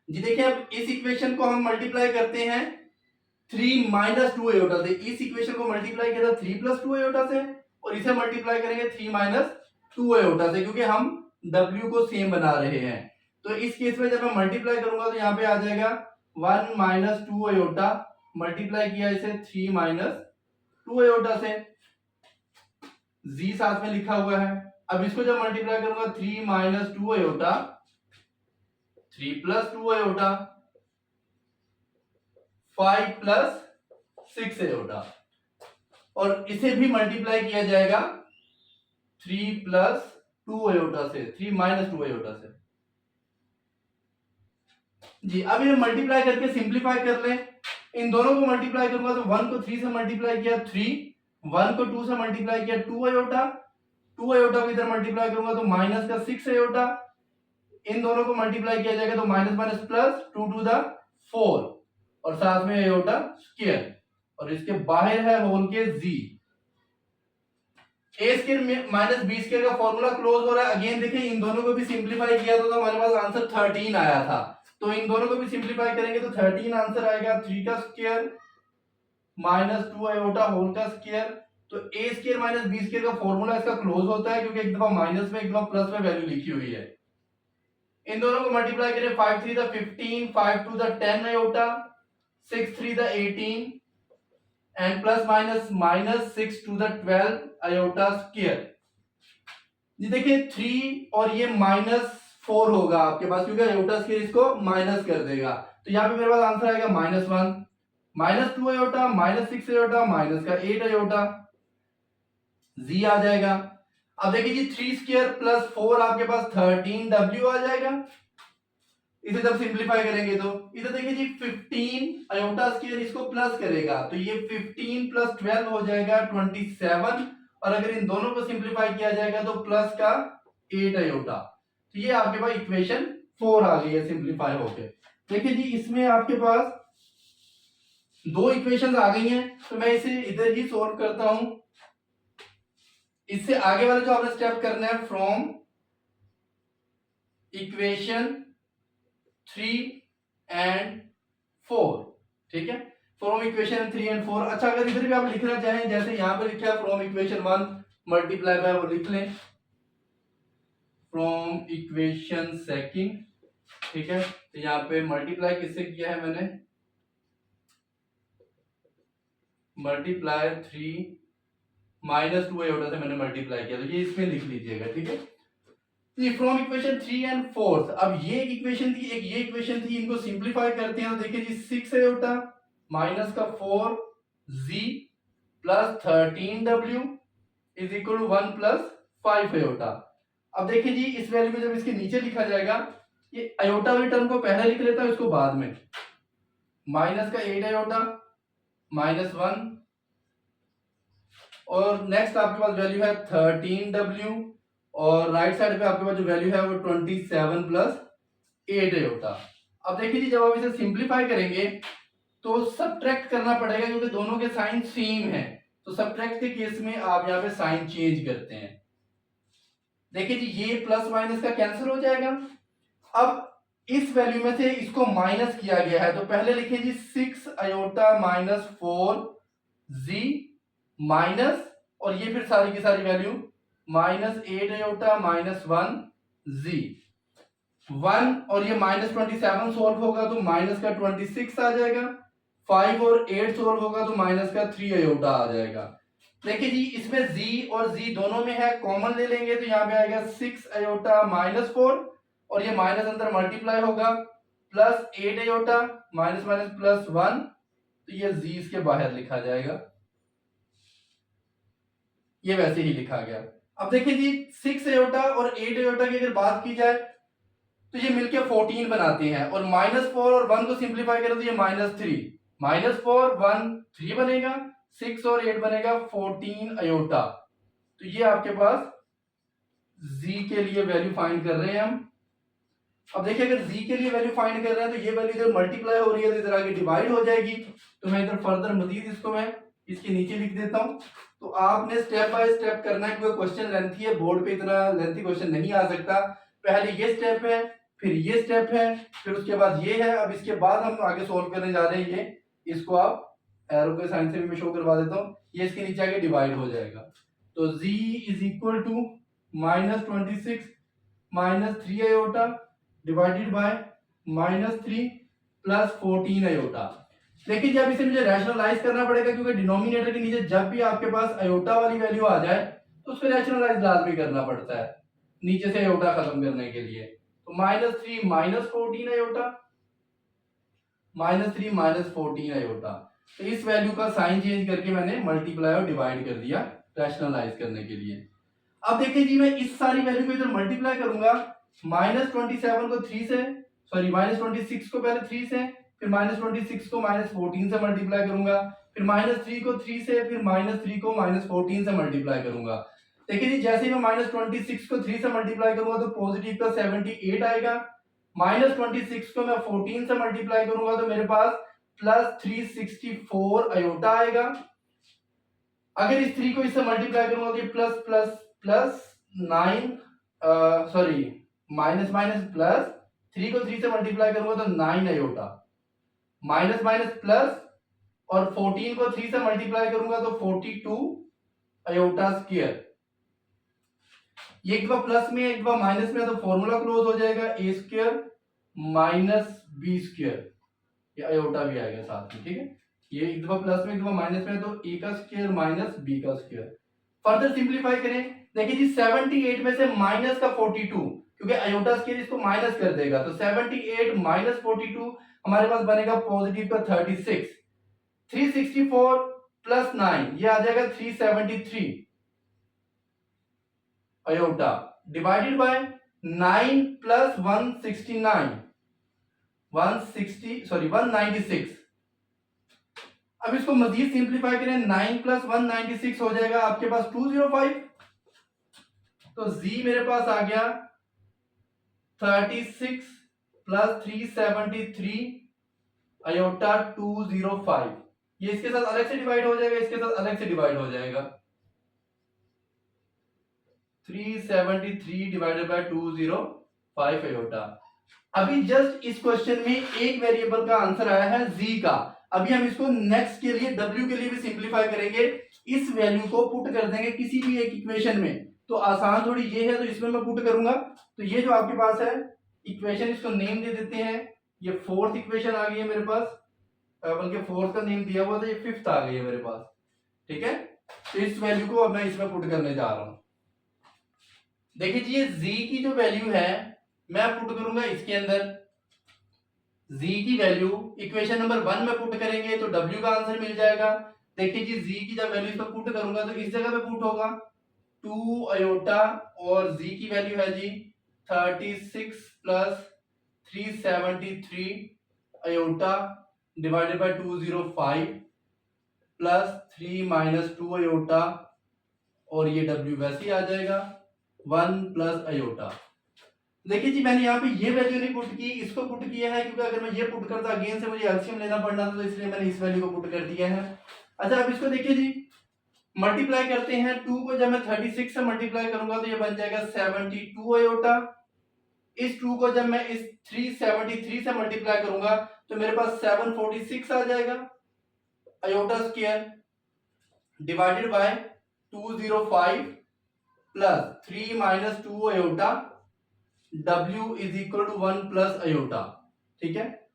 जी देखिए अब इस इक्वेशन को हम मल्टीप्लाई करते हैं 3 माइनस 2 अयोटा से, इस इक्वेशन को मल्टीप्लाई किया था 3 प्लस 2 अयोटा से, और इसे मल्टीप्लाई करेंगे 3 माइनस 2 अयोटा से, क्योंकि हम w को सेम बना रहे हैं। तो इस केस में जब मैं मल्टीप्लाई करूंगा तो यहाँ पे आ जाएगा 1 माइनस 2 अयोटा, मल्टीप्लाई किया इसे 3 माइनस 2 अयोटा से, z साथ में लिखा हुआ है। अब इसको जब मल्टीप्लाई करूंगा 3 minus 2 iota, 3 plus 2 iota, 5 plus 6 iota, और इसे भी मल्टीप्लाई किया जाएगा 3 प्लस 2 अयोटा से, 3 माइनस 2 अयोटा से जी। अब इन्हें मल्टीप्लाई करके सिंप्लीफाई कर लें, इन दोनों को मल्टीप्लाई करूंगा तो 1 को 3 से मल्टीप्लाई किया 3, 1 को 2 से मल्टीप्लाई किया 2 अयोटा, 2 अयोटा को इधर मल्टीप्लाई करूंगा तो माइनस का 6 अयोटा, इन दोनों को मल्टीप्लाई किया जाएगा तो minus minus plus 2 to the 4, और साथ में अयोटा स्क्वायर, और इसके बाहर है होल के z। ए स्क्वायर माइनस बी स्क्वायर का फॉर्मूला क्लोज हो रहा है। अगेन देखिए इन दोनों को भी सिंप्लीफाई किया तो हमारे पास आंसर 13 आया था, तो इन दोनों को भी सिंप्लीफाई करेंगे तो 13 आंसर आएगा, 3 का स्क्वायर माइनस 2 अयोटा होल का स्क्वायर। तो ए स्क्वायर माइनस बी स्क्वायर का फॉर्मूला इसका क्लोज होता है, क्योंकि एक दफा माइनस में एक दफा प्लस में वैल्यू लिखी हुई है। इन दोनों को मल्टीप्लाई करें 5 3 द 15, 5 2 द 10 अयोटा, 6 3 द 18, एंड प्लस माइनस माइनस 6 2 द 12 अयोटा स्क्वायर। जी देखिए 3 और ये माइनस 4 होगा आपके पास, क्योंकि अयोटा स्क्वायर इसको माइनस कर देगा, तो यहाँ पे मेरे पास आंसर आएगा -1, -2 अयोटा, -6 अयोटा, माइनस का 8 अयोटा, जी आ जाएगा। अब देखिए जी 3 स्क्वायर प्लस 4 आपके पास 13w आ जाएगा। इसे जब सिंप्लीफाई करेंगे तो इधर देखिए जी 15 आयोटा स्क्वायर इसको प्लस करेगा तो ये 15 प्लस 12 हो जाएगा 27, और अगर इन दोनों को सिंप्लीफाई किया जाएगा तो प्लस का 8 आयोटा। तो ये आपके पास इक्वेशन 4 आ गई है सिंप्लीफाई होके। देखिए जी इसमें आपके पास दो इक्वेशंस आ गई हैं, तो मैं इसे इधर ही सॉल्व करता हूं। इससे आगे वाला जो आपने स्टेप करना है फ्रॉम इक्वेशन 3 एंड 4, ठीक है, फ्रॉम इक्वेशन 3 एंड 4। अच्छा अगर इधर भी आप लिखना चाहें जैसे यहां पे लिखा है फ्रॉम इक्वेशन 1 मल्टीप्लाई बाय, वो लिख लें फ्रॉम इक्वेशन सेकंड, ठीक है। तो यहाँ पे मल्टीप्लाई किससे किया है मैंने, मल्टीप्लाई 3 माइनस 2 आयोटा से मैंने मल्टीप्लाई किया, तो ये इसमें लिख लीजिएगा, ठीक है। फ्रॉम इक्वेशन 3 एंड 4, अब ये एक इक्वेशन थी एक ये इक्वेशन थी, इनको सिंप्लीफाई करते हैं तो देखिए जी 6 आयोटा माइनस का 4 z plus 13w is equal to 1 plus 5 iota. अब देखिए जी इस वैल्यू को जब इसके नीचे लिखा जाएगा, ये आयोटा वाली टर्म को पहले लिख लेता हूं, इसको बाद में, माइनस का 8 आयोटा माइनस 1, और नेक्स्ट आपके पास वैल्यू है 13w, और राइट साइड पे आपके पास जो वैल्यू है वो 27 प्लस 8 आयोटा। अब देखिए जी जब आप इसे सिंप्लीफाई करेंगे तो सब्ट्रैक्ट करना पड़ेगा क्योंकि दोनों के साइन सेम है, तो सब्ट्रैक्ट के केस में आप यहाँ पे साइन चेंज करते हैं। देखिए जी ये प्लस माइनस का कैंसिल हो जाएगा। अब इस वैल्यू में से इसको माइनस किया गया है तो पहले लिखिए जी 6 आयोटा माइनस 4 z माइनस, और ये फिर सारी की सारी value minus 8 iota minus 1 z 1, और ये माइनस 27 सोल्व होगा तो माइनस का 26 आ जाएगा, 5 और 8 सोल्व होगा तो माइनस का 3 आयोटा आ जाएगा। देखिए जी इसमें z और z दोनों में है, कॉमन ले लेंगे तो यहाँ पे आएगा 6 आयोटा माइनस 4, और ये माइनस अंदर मल्टीप्लाई होगा plus 8 iota minus minus plus 1, तो ये z इसके बाहर लिखा जाएगा, ये वैसे ही लिखा गया। अब देखिए जी 6 आयोटा और 8 आयोटा की अगर बात की जाए तो ये मिलके 14 बनाते हैं, और माइनस 4 और 1 को सिंप्लीफाई करें तो ये माइनस 3, माइनस 4 1 3 बनेगा, 6 और 8 बनेगा 14 आयोटा। तो ये आपके पास z के लिए वैल्यू फाइंड कर रहे हैं हम। अब देखिए अगर z के लिए वैल्यू फाइंड कर रहे हैं तो ये वैल्यू इधर मल्टीप्लाई हो रही है तो इधर आगे डिवाइड हो जाएगी, तो मैं इधर फर्दर मजीद इसको मैं इसके नीचे लिख देता हूं। तो आपने स्टेप बाय स्टेप करना है क्योंकि क्वेश्चन लेंथी है, बोर्ड पे इतना लेंथी क्वेश्चन नहीं आ सकता। पहले ये स्टेप है, फिर ये स्टेप है, फिर उसके बाद ये है, अब इसके बाद हम आगे सोल्व करने जा रहे हैं ये, इसको आप एरो के साइन से भी मैं शो करवा देता हूँ, ये इसके नीचे आगे डिवाइड हो जाएगा। तो z is equal to minus 26 minus 3 iota divided by minus 3 plus 14 iota. देखिए जब इसे मुझे रैशनलाइज करना पड़ेगा क्योंकि डिनोमिनेटर के नीचे जब भी आपके पास आयोटा वाली वैल्यू आ जाए तो उसको रैशनलाइज लाजमी करना पड़ता है नीचे से आयोटा खत्म करने के लिए। तो minus 3 minus 14 iota minus 3 minus 14 iota, तो इस वैल्यू का साइन चेंज करके मैंने मल्टीप्लाई और डिवाइड कर दिया रैशनलाइज करने के लिए। अब देखिए जी मैं इस सारी वैल्यू को इधर मल्टीप्लाई करूंगा, माइनस 27 को 3 से, सॉरी माइनस 26 को पहले 3 से, फिर माइनस 26 को माइनस 14 से मल्टीप्लाई करूंगा, फिर माइनस 3 को 3 से, फिर माइनस 3 को माइनस 14 से मल्टीप्लाई करूंगा। देखिए जी जैसे ही मैं माइनस 26 को 3 से मल्टीप्लाई करूंगा तो पॉजिटिव का 78 आएगा, माइनस 26 को मैं 14 से मल्टीप्लाई करूंगा तो मेरे पास प्लस 364 आयोटा आएगा। अगर इस 3 को इससे मल्टीप्लाई करूंगा तो ये plus plus plus 9, sorry minus minus plus, 3 को 3 से मल्टीप्लाई करूंगा तो 9 आयोटा, माइनस माइनस प्लस, और 14 को 3 से मल्टीप्लाई करूंगा तो 42 आयोटा स्क्वायर। ये एक बार प्लस में एक बार माइनस में तो फॉर्मूला क्लोज हो जाएगा, ए स्क्वायर माइनस बी स्क्वायर, ये आयोटा भी आएगा साथ में, ठीक है। ये एक दफा प्लस में एक दफा माइनस में तो ए का स्क्वायर माइनस बी का स्क्वायर। फर्दर सिंप्लीफाई करें, देखिए जी 78 में से माइनस का 42 क्योंकि आयोटा स्क्वायर इसको माइनस कर देगा, तो 78 माइनस 42 हमारे पास बनेगा पॉजिटिव का 36, 364 प्लस 9 ये आ जाएगा 373। Iota divided by 9 plus 196। अब इसको मजीद सिंप्लीफाई करें, 9 प्लस 196 हो जाएगा आपके पास 205। तो z मेरे पास आ गया 36 प्लस 373 अयोटा 205। ये इसके साथ अलग से डिवाइड हो जाएगा, इसके साथ अलग से डिवाइड हो जाएगा। 373 डिवाइडेड बाय 205 अयोटा। अभी जस्ट इस क्वेश्चन में एक वेरिएबल का आंसर आया है z का। अभी हम इसको नेक्स्ट के लिए w के लिए भी सिंप्लीफाई करेंगे। इस वैल्यू को पुट कर देंगे किसी भी एक इक्वेशन में। तो आसान थोड़ी ये है, तो इसमें मैं पुट करूंगा। तो ये जो आपके पास है इक्वेशन, इसको नेम दे देते हैं। ये फोर्थ इक्वेशन आ गई है मेरे पास, बल्कि फोर्थ का नेम दिया हुआ था, ये फिफ्थ आ गई है मेरे पास। ठीक है, तो इस वैल्यू को अब मैं इसमें पुट करने जा रहा हूं। देखिए जी, ये z की जो वैल्यू है मैं पुट करूंगा इसके अंदर। z की वैल्यू इक्वेशन नंबर 1 में पुट करेंगे तो w का आंसर मिल जाएगा। देखिए जी, z की जब वैल्यू इसमें पुट करूंगा तो इस जगह पे पुट होगा 2 अयोटा, और z की वैल्यू है जी 36 plus 373 iota divided by 205 plus 3 minus 2 iota, और ये w वैसे ही आ जाएगा 1 प्लस अयोटा। देखिए जी, मैंने यहाँ पे ये वैल्यू नहीं पुट की, इसको पुट किया है क्योंकि अगर मैं ये पुट करता अगेन से मुझे एलसीएम लेना पड़ना था, तो इसलिए मैंने इस वैल्यू को पुट कर दिया है। अच्छा, अब इसको देखिए जी, मल्टीप्लाई करते हैं। 2 को जब मैं 36 से मल्टीप्लाई करूंगा तो ये बन जाएगा 72 अयोटा। इस 2 को जब मैं इस 373 से मल्टीप्लाई करूंगा तो मेरे पास 746 आ जाएगा iota square divided by 205 plus 3 minus 2 iota, w is equal to 1 plus iota. ठीक है,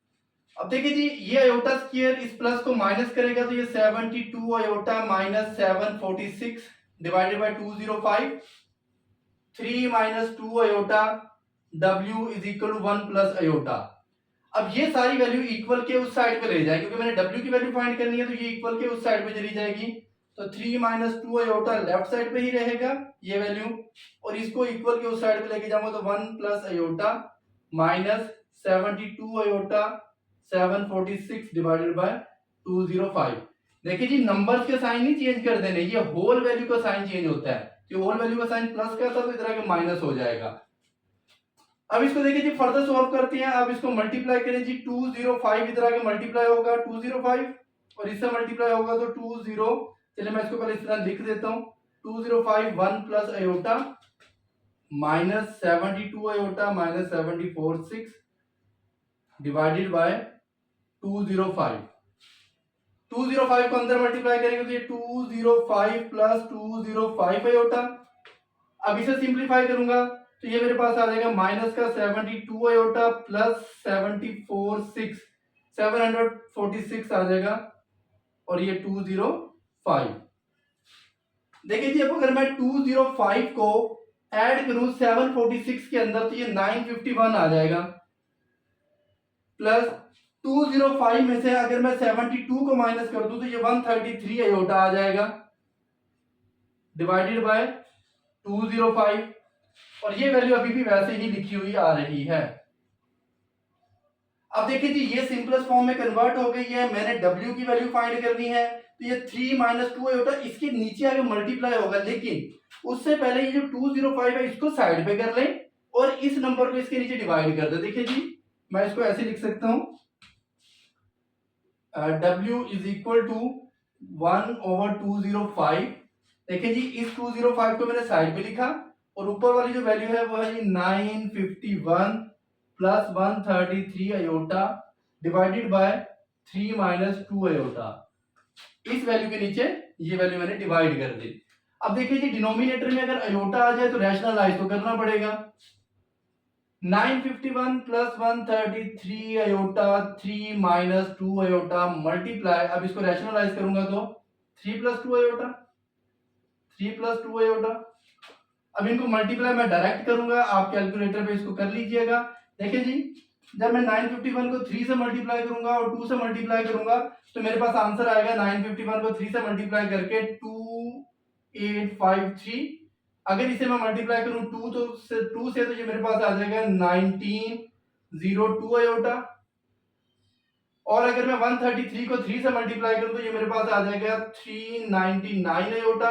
अब देखिए जी, ये अयोटा स्क्वायर इस प्लस को माइनस करेगा तो ये 72 iota minus 746 divided by 205, 3 minus 2 iota, w is equal to 1 plus iota. अब ये सारी वैल्यू इक्वल के उस साइड पे ले जाए, क्योंकि मैंने w की वैल्यू फाइंड करनी है, तो ये इक्वल के उस साइड पे चली जाएगी। तो 3 माइनस 2 अयोटा लेफ्ट साइड पे ही रहेगा ये वैल्यू, और इसको इक्वल के उस साइड पे लेके जाऊंगा तो 1 plus iota minus 72 iota 746 divided by 205। देखिए जी, नंबर्स के साइन नहीं चेंज कर देने, ये होल वैल्यू का साइन चेंज होता है। तो होल वैल्यू का साइन प्लस का था तो इधर आके माइनस हो जाएगा। अब इसको देखिए जी, फर्दर सॉल्व करते हैं। अब इसको मल्टीप्लाई करें जी, 205 इधर आके मल्टीप्लाई होगा 205, और इससे मल्टीप्लाई होगा तो 20। चलिए मैं इसको पहले इस तरह लिख देता हूं, 205 1 plus iota minus 72 iota minus 746 divided by 205। 205 को अंदर मल्टीप्लाई करेंगे तो ये 205 प्लस 205 अयोटा। अब इसे सिंप्लीफाई करूंगा तो ये मेरे पास आ जाएगा माइनस का 72 अयोटा प्लस 746 आ जाएगा, और ये 205। देखिए जी, अब अगर मैं 205 को ऐड करूं 746 के अंदर तो ये 951 आ जाएगा, प्लस 205 में से अगर मैं 72 को माइनस कर दूं तो ये 133 अयोटा आ जाएगा डिवाइडेड बाय 205, और ये वैल्यू अभी भी वैसे ही लिखी हुई आ रही है। अब देखिए जी, ये सिंपलेस्ट फॉर्म में कन्वर्ट हो गई है। मैंने w की वैल्यू फाइंड करनी है, तो ये 3 माइनस 2 अयोटा इसके नीचे आगे मल्टीप्लाई होगा, लेकिन उससे पहले ये जो 205 है इसको साइड पे कर लें और इस नंबर को इसके नीचे डिवाइड कर दे। देखिए जी, मैं इसको ऐसे लिख सकता हूं, w इज इक्वल टू 1/205। देखिए जी, इस 205 को मैंने साइड पे लिखा, और ऊपर वाली जो वैल्यू है वो है जी 951 plus 133 iota divided by 3 minus 2 iota. इस वैल्यू के नीचे ये वैल्यू मैंने डिवाइड कर दी। अब देखिए जी, डिनोमिनेटर में अगर अयोटा आ जाए तो रैशनलाइज तो करना पड़ेगा। 951 plus 133 iota 3 minus 2 iota multiply, अब इसको रैशनलाइज करूंगा तो 3 प्लस 2 अयोटा, 3 प्लस 2 अयोटा। अब इनको मल्टीप्लाई मैं डायरेक्ट करूंगा, आप कैलकुलेटर पे इसको कर लीजिएगा। देखिए जी, जब मैं 951 को 3 से मल्टीप्लाई करूंगा और 2 से मल्टीप्लाई करूंगा तो मेरे पास आंसर आएगा 951 को 3 से मल्टीप्लाई करके 2853 अगर इसे मैं मल्टीप्लाई करूं 2 से तो ये मेरे पास आ जाएगा 1902 आयोटा। और अगर मैं 133 को 3 से मल्टीप्लाई करूं तो ये मेरे पास आ जाएगा 399 आयोटा।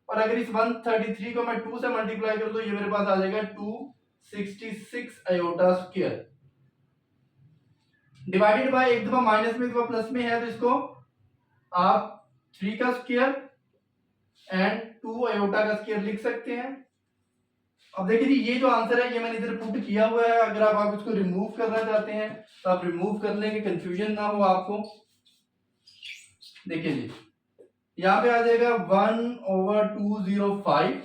और अगर इस 133 को मैं 2 से मल्टीप्लाई करूं तो ये मेरे पास आ जाएगा 266 आयोटा स्क्वायर। डिवाइडेड बाय, एक दफा माइनस में एक दफा प्लस में है तो इसको आप 3 का स्क्वायर एंड 2 आयोटा का स्क्वायर लिख सकते हैं। अब देखिए जी, ये जो आंसर है ये मैंने इधर पुट किया हुआ है। अगर आप इसको रिमूव करना चाहते हैं तो आप रिमूव कर लेंगे, कंफ्यूजन ना हो आपको। देखिए जी, यहाँ पे आ जाएगा 1/205।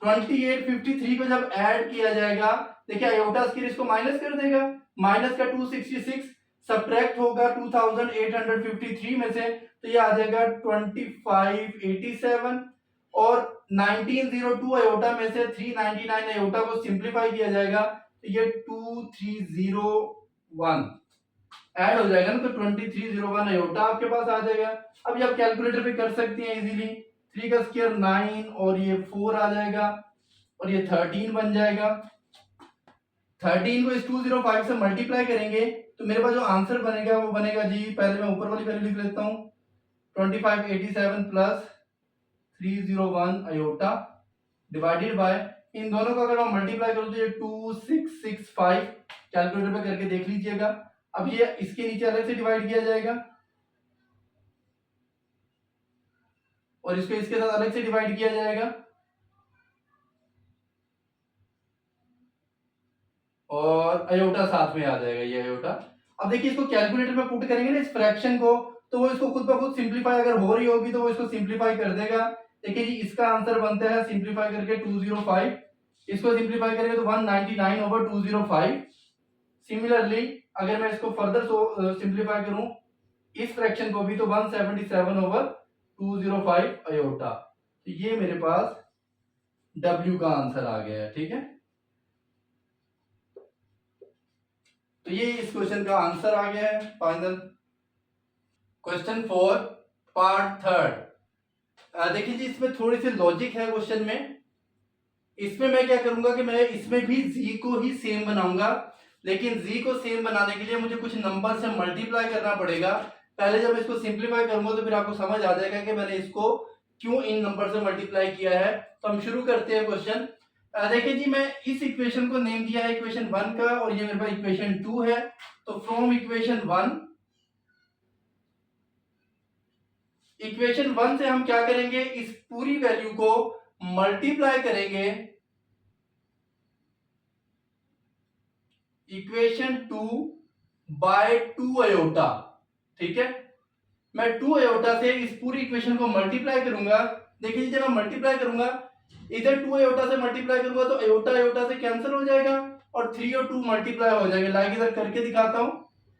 2853 को जब ऐड किया जाएगा, देखिए आयोटा स्क्वायर इसको माइनस कर देगा, माइनस का 266 सब्ट्रैक्ट होगा 2853 में से, तो ये आ जाएगा 2587। और 1902 आयोटा में से 399 आयोटा को सिंप्लीफाई किया जाएगा तो ये 2301 ऐड हो जाएगा ना, तो 2301 आयोटा आपके पास आ जाएगा। अब ये आप कैलकुलेटर पे कर सकते हैं इजीली। 3 का स्क्वायर 9 और ये 4 आ जाएगा और ये 13 बन जाएगा। 13 को इस 205 से मल्टीप्लाई करेंगे तो मेरे पास जो आंसर बनेगा वो बनेगा जी, पहले मैं ऊपर वाली वैल्यू लिख लेता हूँ, 2587 प्लस 301 आयोटा डिवाइडेड बाय, इन दोनों को अगर हम मल्टीप्लाई करो तो ये 2665, कैलकुलेटर पे करके देख लीजिएगा। अब ये इसके नीचे अलग से डिवाइड किया जाएगा और इसको इसके साथ अलग से डिवाइड किया जाएगा और अयोटा साथ में आ जाएगा ये अयोटा। अब देखिए इसको कैलकुलेटर में पुट करेंगे ना इस फ्रैक्शन को, तो वो इसको खुद ब खुद सिंप्लीफाई अगर हो रही होगी तो वो इसको सिंप्लीफाई कर देगा। देखिए जी, इसका आंसर बनता है सिंप्लीफाई करके 205, इसको सिंप्लीफाई करेंगे तो 199/205। सिमिलरली अगर मैं इसको फर्दर सिंप्लीफाई करूं इस फ्रैक्शन को भी तो 177/205 अयोटा। तो ये मेरे पास W का आंसर आ गया है। ठीक है, तो ये इस क्वेश्चन का आंसर आ गया है फाइनल। Question 4 part 3। देखिए जी, इसमें थोड़ी सी लॉजिक है क्वेश्चन में। इसमें मैं क्या करूंगा कि मैं इसमें भी z को ही सेम बनाऊंगा, लेकिन z को सेम बनाने के लिए मुझे कुछ नंबर से मल्टीप्लाई करना पड़ेगा। पहले जब इसको सिंप्लीफाई करूंगा तो फिर आपको समझ आ जाएगा कि मैंने इसको क्यों इन नंबर से मल्टीप्लाई किया है। तो हम शुरू करते हैं क्वेश्चन। देखिए जी, मैं इस इक्वेशन को नेम दिया है इक्वेशन 1 का और ये मेरे पास इक्वेशन 2 है। तो फ्रॉम इक्वेशन 1 से हम क्या करेंगे, इस पूरी वैल्यू को मल्टीप्लाई करेंगे इक्वेशन 2 बाय 2 अयोटा। ठीक है, मैं 2 अयोटा से इस पूरी इक्वेशन को मल्टीप्लाई करूंगा। देखिए जब मैं मल्टीप्लाई करूंगा, इधर 2 अयोटा से मल्टीप्लाई करूंगा तो अयोटा अयोटा से कैंसिल हो जाएगा और 3 और 2 मल्टीप्लाई हो जाएंगे। लाइक इधर करके दिखाता हूं।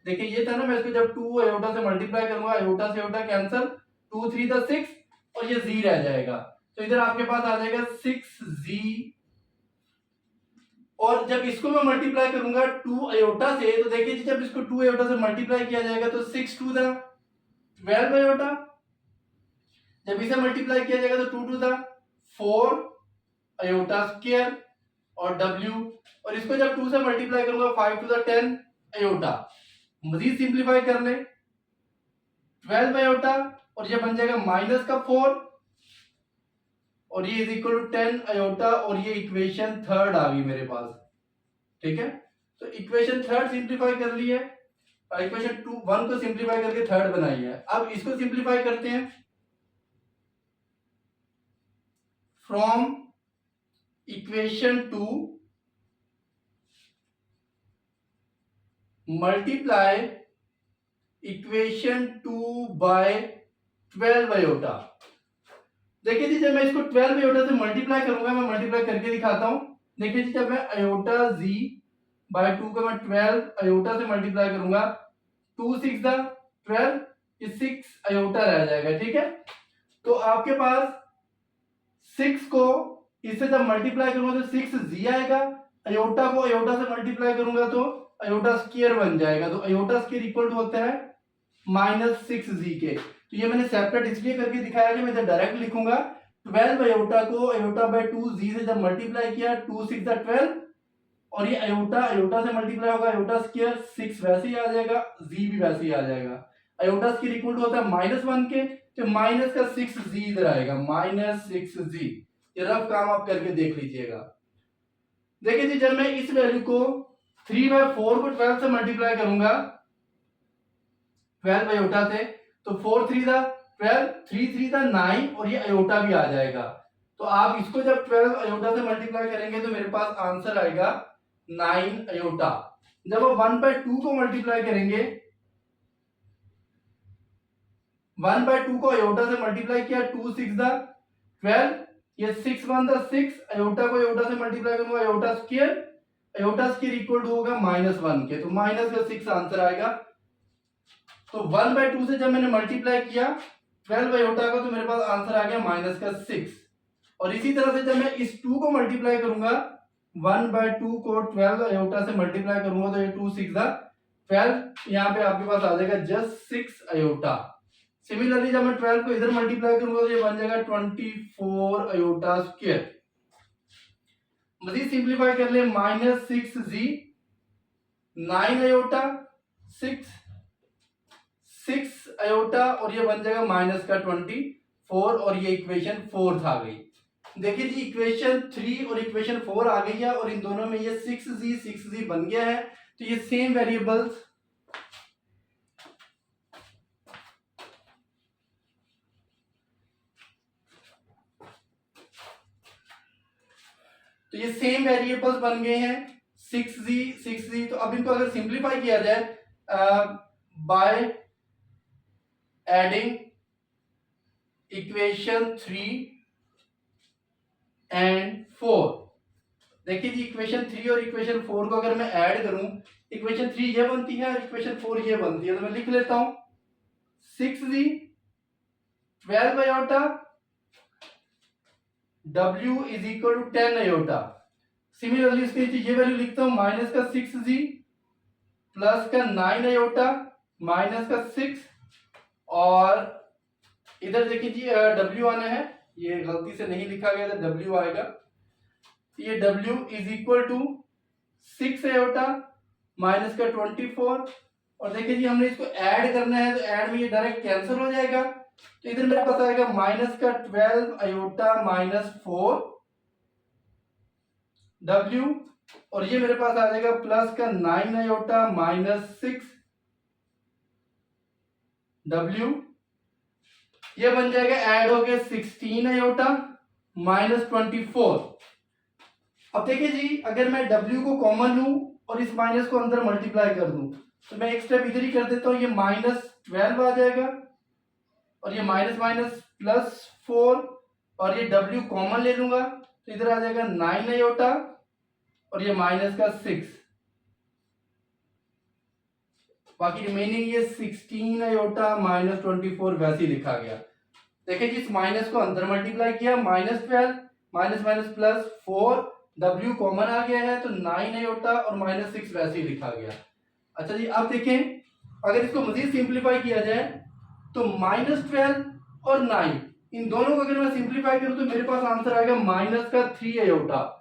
देखिए ये था ना, मैं इसको जब 2 अयोटा से मल्टीप्लाई करूंगा, अयोटा से अयोटा कैंसिल, 2 3 द 6 और ये z रह जाएगा। तो इधर आपके पास आ जाएगा 6z। और जब इसको मैं मल्टीप्लाई करूंगा 2 अयोटा से, तो देखिए जब इसको 2 अयोटा से मल्टीप्लाई किया जाएगा तो 6 2 द 12 अयोटा। जब इसे मल्टीप्लाई किया जाएगा तो 2 2 द 4 अयोटा स्क्वायर और w। और इसको जब 2 से मल्टीप्लाई करूंगा 5 2 द 10 अयोटा। मजीद सिंप्लीफाई कर ले, 12 अयोटा और ये बन जाएगा माइनस का 4 और ये इज इक्वल टू 10 अयोटा और ये इक्वेशन 3 आ गई मेरे पास। ठीक है, तो इक्वेशन 3 सिंप्लीफाई कर ली है, इक्वेशन 1 को सिंप्लीफाई करके 3 बनाई है। अब इसको सिंप्लीफाई करते हैं। From equation 2 multiply equation 2 by 12 iota. देखिए जी, जब मैं इसको 12 अयोटा से मल्टीप्लाई करूंगा, मैं मल्टीप्लाई करके दिखाता हूं। देखिए जी, जब मैं अयोटा z बाय 2 का मैं 12 अयोटा से मल्टीप्लाई करूंगा, 2 6 द 12, ये 6 अयोटा रह जाएगा। ठीक है, तो आपके पास 6 को इससे जब मल्टीप्लाई करूंगा तो 6z आएगा, अयोटा को अयोटा से मल्टीप्लाई करूंगा तो अयोटा स्क्वायर बन जाएगा। तो अयोटा स्क्वायर इक्वल टू होता है -6z के। तो ये मैंने सेपरेट इसलिए करके दिखाया कि मैं जब डायरेक्ट लिखूंगा 12 अयोटा को अयोटा बाय 2 जी से जब मल्टीप्लाई किया 2 6 12, और ये अयोटा अयोटा से मल्टीप्लाई होगा, अयोटा स्क्वायर 6 वैसे ही आ जाएगा, जी भी वैसे ही आ जाएगा। अयोटा स्क्वायर इक्वल टू होता है -1 के, तो माइनस का 6 जी इधर आएगा, -6 जी। ये रफ काम आप करके देख लीजिएगा। देखिए जी, जब मैं इस वैल्यू को 3/4 को 12 से मल्टीप्लाई करूंगा 12 अयोटा से, तो 4 3 था 12, 3 3 था 9, और ये अयोटा भी आ जाएगा। तो आप इसको जब 12 अयोटा से मल्टीप्लाई करेंगे तो मेरे पास आंसर आएगा 9 अयोटा। जब आप 1/2 को मल्टीप्लाई करेंगे, 1/2 को अयोटा से मल्टीप्लाई किया 2 6 दा 12, ये 6 1 दा 6, अयोटा को अयोटा से मल्टीप्लाई करूंगा अयोटा स्क्वायर इक्वल टू होगा -1 के, तो माइनस का 6 आंसर आएगा। तो 1/2 से जब मैंने मल्टीप्लाई किया 12 अयोटा का, तो मेरे पास आंसर आ गया माइनस का 6। और इसी तरह से जब मैं इस 2 को मल्टीप्लाई करूंगा 1/2 को 12 अयोटा से मल्टीप्लाई करूंगा, तो ये 2 6 दा 12, यहाँ पे आपके पास आ जाएगा जस्ट 6 अयोटा। सिमिलरली जब मैं 12 को इधर मल्टीप्लाई करूंगा तो ये बन जाएगा 24 अयोटा स्क्वायर। मजीद सिंप्लीफाई कर ले, -6 जी 9 अयोटा 6 अयोटा, और ये बन जाएगा माइनस का 24, और ये इक्वेशन 4 आ गई। देखिए जी, इक्वेशन 3 और इक्वेशन 4 आ गई है, और इन दोनों में ये 6 जी बन गया है। तो ये सेम वेरिएबल्स बन गए हैं 6 जी। तो अब इनको अगर सिंप्लीफाई किया जाए बाय एडिंग इक्वेशन 3 एंड 4, देखिए जी, इक्वेशन 3 और इक्वेशन 4 को अगर मैं ऐड करूं, इक्वेशन 3 ये बनती है और इक्वेशन 4 ये बनती है। तो मैं लिख लेता हूं 6 जी 12 iota W is equal to 10 iota. Similarly इसके नीचे ये वैल्यू लिखता हूं, माइनस का 6 जी प्लस का 9 अयोटा माइनस का 6, और इधर देखिए जी W आना है, ये गलती से नहीं लिखा गया था, W आएगा। ये W is equal to 6 iota minus का 24, और देखिए जी हमने इसको ऐड करना है, तो ऐड में ये डायरेक्ट कैंसिल हो जाएगा। तो इधर मेरे पास आएगा माइनस का 12 अयोटा माइनस 4 W, और ये मेरे पास आ जाएगा प्लस का 9 अयोटा माइनस 6 W। ये बन जाएगा ऐड हो गया 16 अयोटा माइनस 24। अब देखिए जी, अगर मैं W को कॉमन लूं और इस माइनस को अंदर मल्टीप्लाई कर दूं, तो मैं एक स्टेप इधर ही कर देता हूं, ये -12 आ जाएगा, और ये माइनस माइनस +4, और ये W कॉमन ले लूंगा, तो इधर आ जाएगा 9 अयोटा, और ये माइनस का 6, बाकी रिमेनिंग ये 16 अयोटा माइनस 24 वैसे ही लिखा गया। देखिए जी, इस माइनस को अंदर मल्टीप्लाई किया, -12 माइनस माइनस +4, W कॉमन आ गया है, तो 9 अयोटा और -6 वैसे ही लिखा गया। अच्छा जी, अब देखें, अगर इसको मजीद सिंप्लीफाई किया जाए तो -12 और 9 इन दोनों को अगर मैं सिंप्लीफाई करूं तो मेरे पास आंसर आएगा माइनस का 3 अयोटा।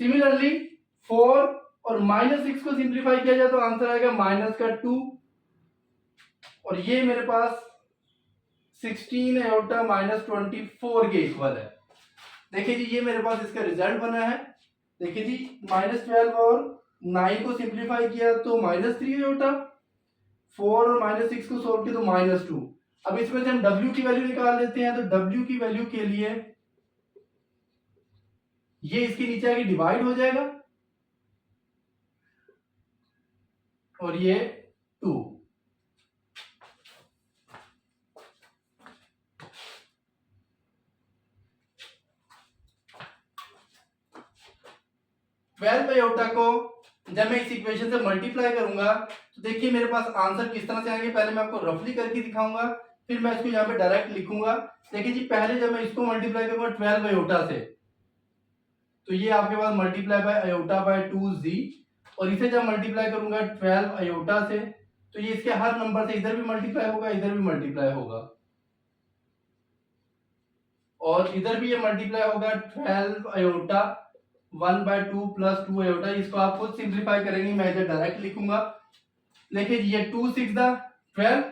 सिमिलरली 4 और -6 को सिंप्लीफाई किया जाए तो आंसर आएगा माइनस का 2, और ये मेरे पास 16 अयोटा माइनस 24 के इक्वल है। देखिए जी, ये मेरे पास इसका रिजल्ट बना है। देखिए जी, -12 और 9 को सिंप्लीफाई किया तो -3 अयोटा, 4 और -6 को सोल्व किया तो -2। अब इसमें से हम W की वैल्यू निकाल लेते हैं, तो W की वैल्यू के लिए ये इसके नीचे आके डिवाइड हो जाएगा, और ये 2। ट्वेल्व अयोटा को जब मैं इस इक्वेशन से मल्टीप्लाई करूंगा तो देखिए मेरे पास आंसर किस तरह से आएंगे। पहले मैं आपको रफली करके दिखाऊंगा, फिर मैं इसको यहाँ पे डायरेक्ट लिखूंगा। देखिए जी, पहले जब मैं इसको मल्टीप्लाई करूंगा 12 अयोटा से, तो ये आपके पास multiply by iota by 2z, और इसे जब मल्टीप्लाई करूंगा 12 अयोटा से, तो ये इसके हर नंबर से इधर भी मल्टीप्लाई होगा, इधर भी मल्टीप्लाई होगा, और इधर भी ये मल्टीप्लाई होगा 12 आयोटा 1/2 प्लस 2 आयोटा। इसको आप खुद सिंप्लीफाई करेंगे, मैं इधर डायरेक्ट लिखूंगा। देखिए ये 2 6 12,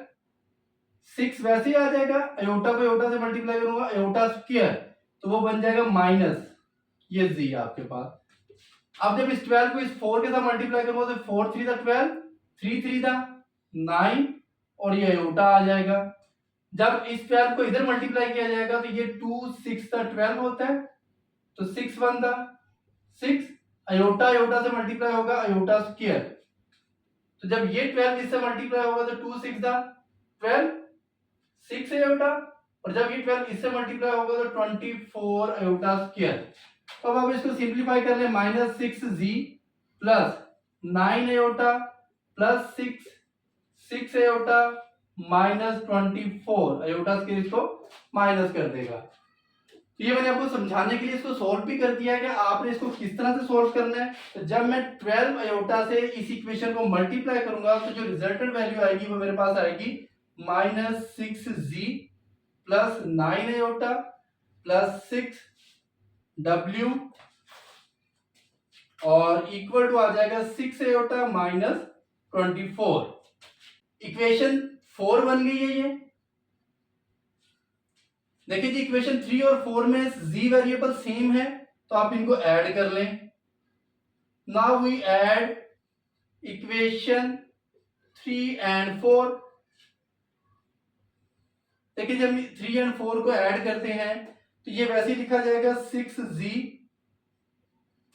6 वैसे ही आ जाएगा, अयोटा को अयोटा से मल्टीप्लाई करूंगा, अयोटा स्क्वायर तो वो बन जाएगा माइनस ये जी आपके पास। अब जब इस 12 को इस 4 के साथ मल्टीप्लाई करूंगा तो 4 3 12, 3 3 9 और ये अयोटा आ जाएगा। जब इस 12 को इधर मल्टीप्लाई किया जाएगा तो ये 2 6 12 होता है, तो 6 1 6, अयोटा अयोटा से मल्टीप्लाई होगा अयोटा स्क्वायर, तो जब ये 12 इससे मल्टीप्लाई होगा तो 2 6 12 6 अयोटा, और जब ये 12 इससे मल्टीप्लाई होगा तो 24 अयोटा स्क्वायर। तो अब आप इसको सिंप्लीफाई कर ले, minus 6 plus 9 iota plus 6 iota minus 24 iota square, इसको माइनस कर देगा। तो ये मैंने आपको समझाने के लिए इसको सॉल्व भी कर दिया है कि आपने इसको किस तरह से सॉल्व करना है। तो जब मैं 12 अयोटा से इस इक्वेशन को मल्टीप्लाई करूंगा तो जो रिजल्टेंट वैल्यू आएगी वो मेरे पास आएगी माइनस 6 प्लस 9 अयोटा प्लस 6 और इक्वल टू आ जाएगा 6 अयोटा माइनस 24। इक्वेशन 4 बन गई है ये। देखिए जी इक्वेशन 3 और 4 में z वेरिएबल सेम है तो आप इनको ऐड कर लें। Now we add equation 3 and 4। देखिए जब 3 एंड 4 को ऐड करते हैं तो ये वैसे ही लिखा जाएगा 6z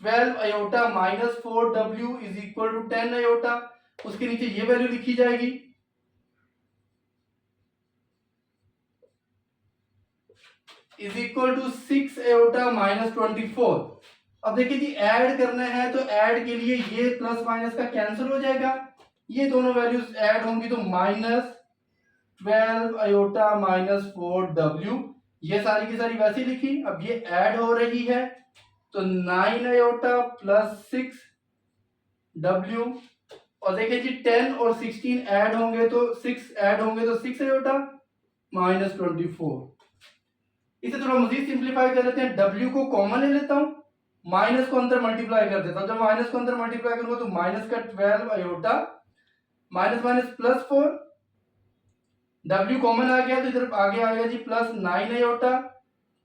12 iota minus 4w is equal to 10 iota. उसके नीचे ये वैल्यू लिखी जाएगी, is equal to 6 iota minus 24। अब देखिए जी ऐड करना है तो ऐड के लिए ये प्लस माइनस का कैंसिल हो जाएगा, ये दोनों वैल्यूज ऐड होंगी तो माइनस 12 अयोटा माइनस 4w, ये सारी की सारी वैसी लिखी। अब ये ऐड हो रही है तो 9 अयोटा प्लस 6w, और देखिए जी 10 और 16 ऐड होंगे तो 6 ऐड होंगे तो 6 अयोटा माइनस 24। इसे थोड़ा मजीद सिंप्लीफाई कर लेते हैं, w को कॉमन ले लेता हूं, माइनस को अंदर मल्टीप्लाई कर देता हूं। जब माइनस को अंदर मल्टीप्लाई करूंगा तो माइनस का 12 iota minus minus plus 4, w common आ गया तो इधर आगे आएगा जी प्लस 9 अयोटा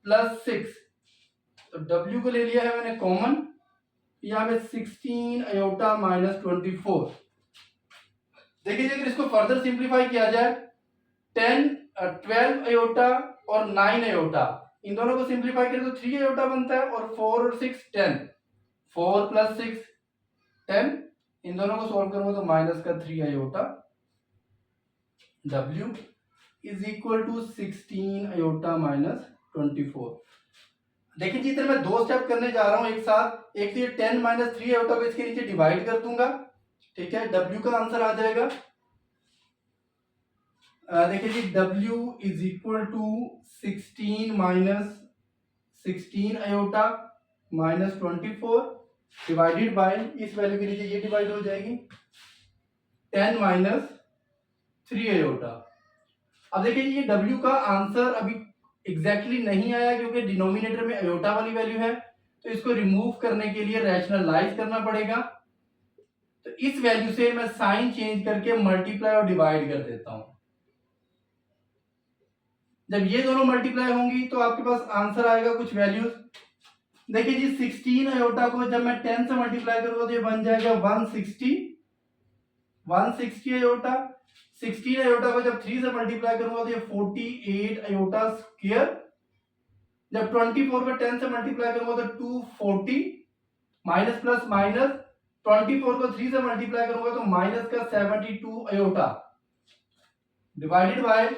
प्लस 6, तो w को ले लिया है मैंने कॉमन, यहाँ पे 16 अयोटा माइनस 24। देखिए अगर इसको फर्दर सिंप्लीफाई किया जाए 12 अयोटा और 9 अयोटा, इन दोनों को सिंप्लीफाई करें तो 3 अयोटा बनता है, और 4 और 6 10, 4 प्लस 6 10, इन दोनों को सॉल्व करूंगा तो माइनस का 3 iota w is equal to 16 iota minus 24। देखिए जी इधर मैं दो स्टेप करने जा रहा हूं एक साथ। एक तो ये 10 माइनस 3 अयोटा को इसके नीचे डिवाइड कर दूंगा, ठीक है, w का आंसर आ जाएगा। देखिए जी w is equal to 16 minus 16 iota minus 24 divided by, इस वैल्यू के नीचे ये डिवाइड हो जाएगी 10 माइनस 3 अयोटा। अब देखिए ये w का आंसर अभी एग्जैक्टली नहीं आया क्योंकि डिनोमिनेटर में अयोटा वाली वैल्यू है, तो इसको रिमूव करने के लिए रैशनलाइज करना पड़ेगा। तो इस वैल्यू से मैं साइन चेंज करके मल्टीप्लाई और डिवाइड कर देता हूं। जब ये दोनों मल्टीप्लाई होंगी तो आपके पास आंसर आएगा कुछ वैल्यूज। देखिए जी 16 अयोटा को जब मैं 10 से मल्टीप्लाई करूंगा तो ये बन जाएगा 160 अयोटा। 16 अयोटा को जब 3 से मल्टीप्लाई करूंगा तो ये 48 अयोटा स्क्वायर। जब 24 को 10 से मल्टीप्लाई करूंगा तो 240, माइनस प्लस माइनस 24 को 3 से मल्टीप्लाई करूंगा तो माइनस का 72 अयोटा डिवाइडेड बाय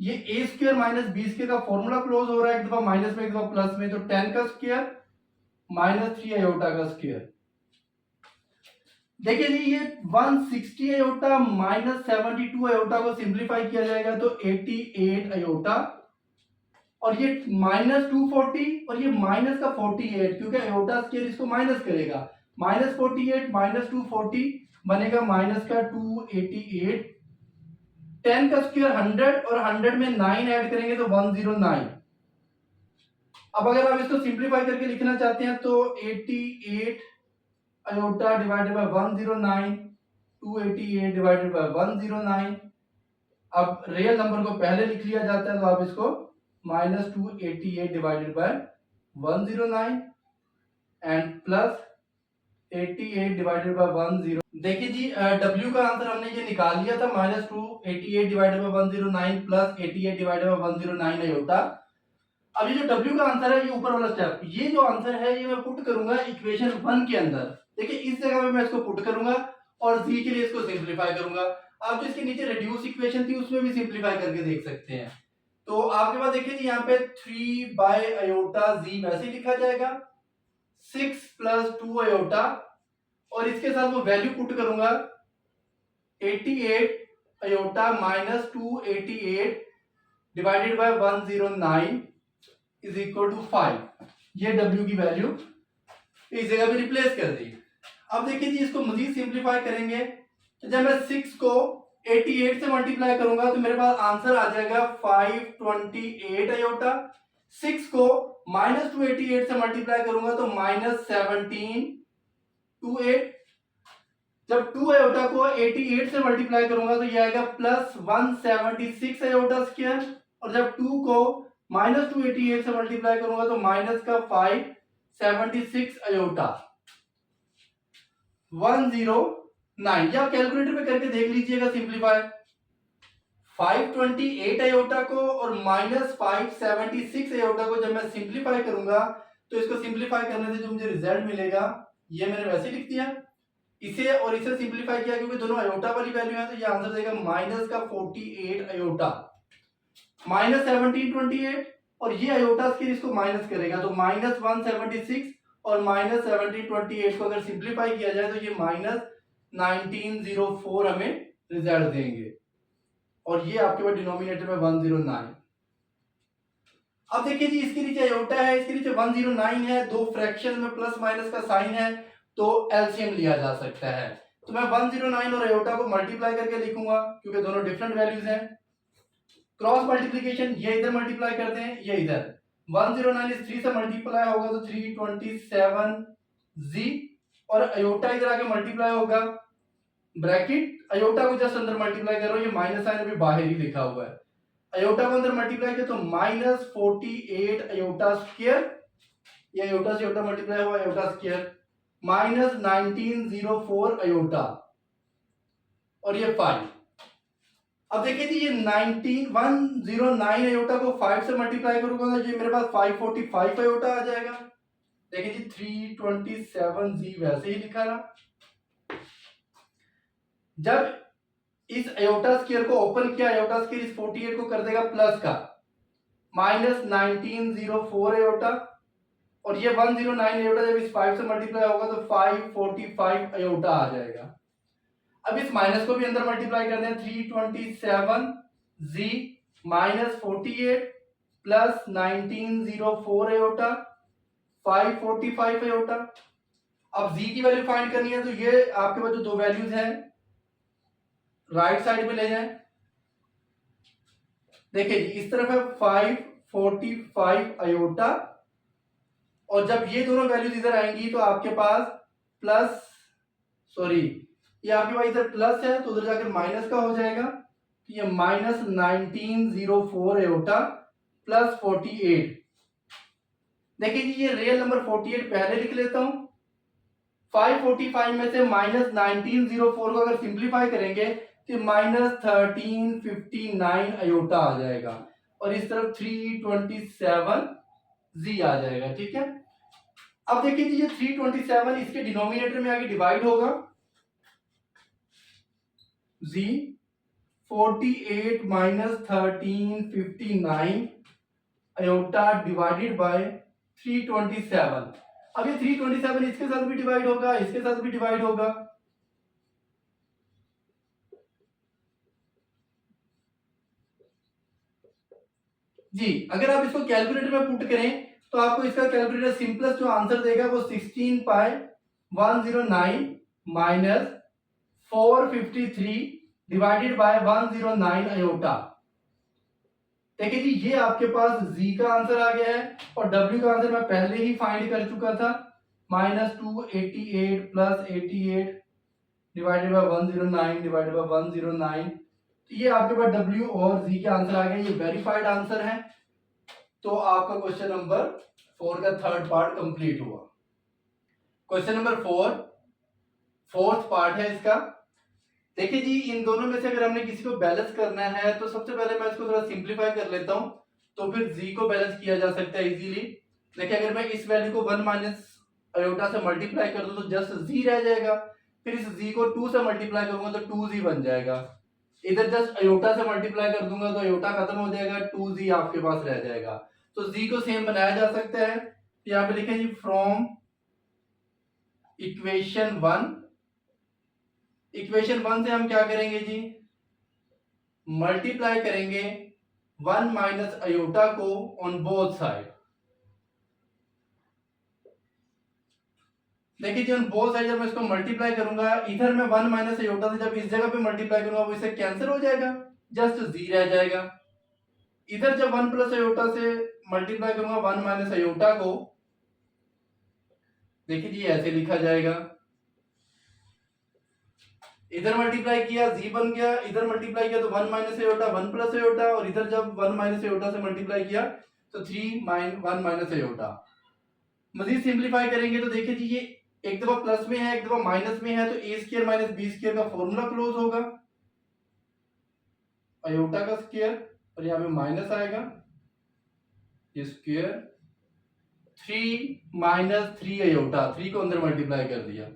ये a square minus B square का फॉर्मूला क्लोज हो रहा है, एक दफा माइनस में एक दफा प्लस में, तो 10 का स्क्वायर माइनस 3 अयोटा का स्क्वायर। देखिए जी ये 160 अयोटा माइनस 72 अयोटा को सिंप्लीफाई किया जाएगा तो 88 अयोटा, और ये माइनस 240 और ये माइनस का 48 क्योंकि अयोटा स्क्वायर इसको माइनस करेगा, माइनस 48 माइनस 240 बनेगा माइनस का 288। 10 का स्क्वायर 100 और 100 में 9 ऐड करेंगे तो 109, अब अगर आप इसको सिंप्लीफाई करके लिखना चाहते हैं तो 88 iota divided by 109, 288 divided by 109। अब रियल नंबर को पहले लिख लिया जाता है तो आप इसको -288 divided by 109 and plus 88 divided bye 10। देखिए जी W का आंसर हमने ये निकाल लिया था -288 divided by 109 plus 88 divided by 109 iota. अब ये जो W का आंसर है ये ऊपर वाला स्टेप, ये जो आंसर है ये मैं पुट करूंगा इक्वेशन 1 के अंदर। देखिए इस जगह पे मैं इसको पुट करूंगा और z के लिए इसको सिंपलीफाई करूंगा। आप जो इसके नीचे रिड्यूस इक्वेशन थी उसमें भी सिंपलीफाई करके देख सकते हैं। तो आपके पास देखिए जी यहाँ पे 3 बाय अयोटा z वैसे ही लिखा जाएगा, 6 प्लस 2 अयोटा और इसके साथ वो वैल्यू पुट करूंगा 88 iota minus 288 divided by 109 is equal to 5। ये W की वैल्यू इस जगह पे रिप्लेस कर दी। अब देखिए जी इसको मजीद सिंपलीफाई करेंगे तो जब मैं 6 को 88 से मल्टीप्लाई करूंगा तो मेरे पास आंसर आ जाएगा 528 अयोटा। 6 को -288 से मल्टीप्लाई करूंगा तो -1728। जब 2 अयोटा को 88 से मल्टीप्लाई करूंगा तो ये आएगा +176 अयोटा स्क्वायर और जब 2 को -288 से मल्टीप्लाई करूंगा तो माइनस का 576 अयोटा 109। या कैलकुलेटर पे करके देख लीजिएगा सिंपलीफाई। 528 अयोटा को और -576 अयोटा को जब मैं सिंपलीफाई करूंगा तो इसको सिंपलीफाई करने से जो मुझे रिजल्ट मिलेगा ये मैंने वैसे लिख दिया। इसे और इसे सिंपलीफाई किया क्योंकि दोनों अयोटा वाली वैल्यू है तो ये आंसर देगा माइनस का 48 अयोटा -1728 और ये अयोटा स्केल इसको माइनस करेगा तो -176 और -1728 को अगर सिंपलीफाई किया जाए तो ये -1904 हमें रिजल्ट देंगे और ये आपके पास डिनोमिनेटर में 109। अब देखिए जी इसके नीचे अयोटा है, इसके नीचे 109 है, दो फ्रैक्शन में प्लस माइनस का साइन है तो एलसीएम लिया जा सकता है। तो मैं 109 और अयोटा को मल्टीप्लाई करके लिखूंगा क्योंकि दोनों डिफरेंट वैल्यूज हैं। क्रॉस मल्टीप्लिकेशन, ये इधर मल्टीप्लाई करते हैं ये इधर, 109 इस 3 से मल्टीप्लाई होगा तो 327z और अयोटा इधर आके मल्टीप्लाई होगा, ब्रैकेट अयोटा को जस्ट अंदर मल्टीप्लाई कर रहा हूं, ये माइनस साइन अभी बाहर ही लिखा हुआ है। अयोटा को अंदर मल्टीप्लाई किया तो -48 अयोटा स्क्वायर, ये अयोटा से अयोटा मल्टीप्लाई हुआ अयोटा स्क्वायर -1904 अयोटा और ये 5। अब देखिए जी ये 109 अयोटा को 5 से मल्टीप्लाई करूंगा तो ये मेरे पास 545 अयोटा आ जाएगा। देखिए जी 327z वैसे ही लिखा रहा। जब इस अयोटा स्क्वायर को ओपन किया, अयोटा स्क्वायर इस 48 को कर देगा प्लस का -1904 अयोटा और ये 109 अयोटा जब इस 5 से मल्टीप्लाई होगा तो 545 अयोटा आ जाएगा। अब इस माइनस को भी अंदर मल्टीप्लाई कर दें, 327z -48 प्लस 1904 अयोटा 545 अयोटा। अब z की वैल्यू फाइंड करनी है तो ये आपके पास जो दो वैल्यूज हैं राइट साइड में ले जाएं। देखिए इस तरफ है 545 अयोटा और जब ये दोनों वैल्यूज इधर आएंगी तो आपके पास प्लस, सॉरी ये आपके पास इधर प्लस है तो उधर जाकर माइनस का हो जाएगा तो ये -1904 अयोटा प्लस 48। देखिए जी ये रियल नंबर 48 पहले लिख लेता हूं। 545 में से -1904 को अगर सिंप्लीफाई करेंगे तो -1359 अयोटा आ जाएगा और इस तरफ 327z आ जाएगा। ठीक है, अब देखिए जी ये 327 इसके डिनोमिनेटर में आगे डिवाइड होगा, z 48 -1359 अयोटा डिवाइडेड बाय 327। अब ये 327 इसके साथ भी डिवाइड होगा, इसके साथ भी डिवाइड होगा। जी अगर आप इसको कैलकुलेटर में पुट करें तो आपको इसका कैलकुलेटर सिंपलेस्ट जो आंसर देगा वो 16 पाई 109 माइनस 453 डिवाइडेड बाय 109 अयोटा। देखिए जी ये आपके पास z का आंसर आ गया है और w का आंसर मैं पहले ही फाइंड कर चुका था, -288 plus 88 divided by 109 divided by 109। तो ये आपके पास w और z के आंसर आ गए, ये वेरीफाइड आंसर है। तो आपका क्वेश्चन नंबर 4 का थर्ड पार्ट कंप्लीट हुआ। क्वेश्चन नंबर 4 फोर्थ पार्ट है इसका। देखिए जी इन दोनों में से अगर हमने किसी को बैलेंस करना है तो सबसे पहले मैं इसको थोड़ा सिंप्लीफाई कर लेता हूं, तो फिर z को बैलेंस किया जा सकता है इजीली। देखिए अगर मैं इस वैल्यू को 1 माइनस अयोटा से मल्टीप्लाई कर दूं तो जस्ट z रह जाएगा, फिर इस z को 2 से मल्टीप्लाई करूंगा तो 2z बन जाएगा, इधर जस्ट अयोटा से मल्टीप्लाई कर दूंगा तो अयोटा खत्म हो जाएगा, 2z आपके पास रह जाएगा। तो z को सेम बनाया जा सकता है, यहाँ पे लिखें जी फ्रॉम इक्वेशन 1। इक्वेशन 1 से हम क्या करेंगे जी, मल्टीप्लाई करेंगे 1 माइनस अयोटा को ऑन बोथ साइड। देखिए जी ऑन बोथ साइड जब मैं इसको मल्टीप्लाई करूंगा, इधर मैं 1 माइनस अयोटा से जब इस जगह पे मल्टीप्लाई करूंगा वो इससे कैंसिल हो जाएगा, जस्ट z रह जाएगा। इधर जब 1 प्लस अयोटा से मल्टीप्लाई करूंगा 1 माइनस अयोटा को, देखिए जी ऐसे लिखा जाएगा, इधर मल्टीप्लाई किया z बन गया, इधर मल्टीप्लाई किया तो 1 माइनस अयोटा 1 प्लस अयोटा, और इधर जब 1 माइनस अयोटा से मल्टीप्लाई किया तो 1 माइनस अयोटा। मजीद सिंप्लीफाई करेंगे तो देखिए जी ये एक दफा प्लस में है एक दफा माइनस में है, तो ए स्क्वायर माइनस बी स्क्वायर का फॉर्मूला क्लोज होगा, अयोटा का स्क्वायर और यहाँ पे माइनस आएगा, ये स्क्वायर 3 माइनस 3 अयोटा, 3 को अंदर मल्टीप्लाई कर दिया।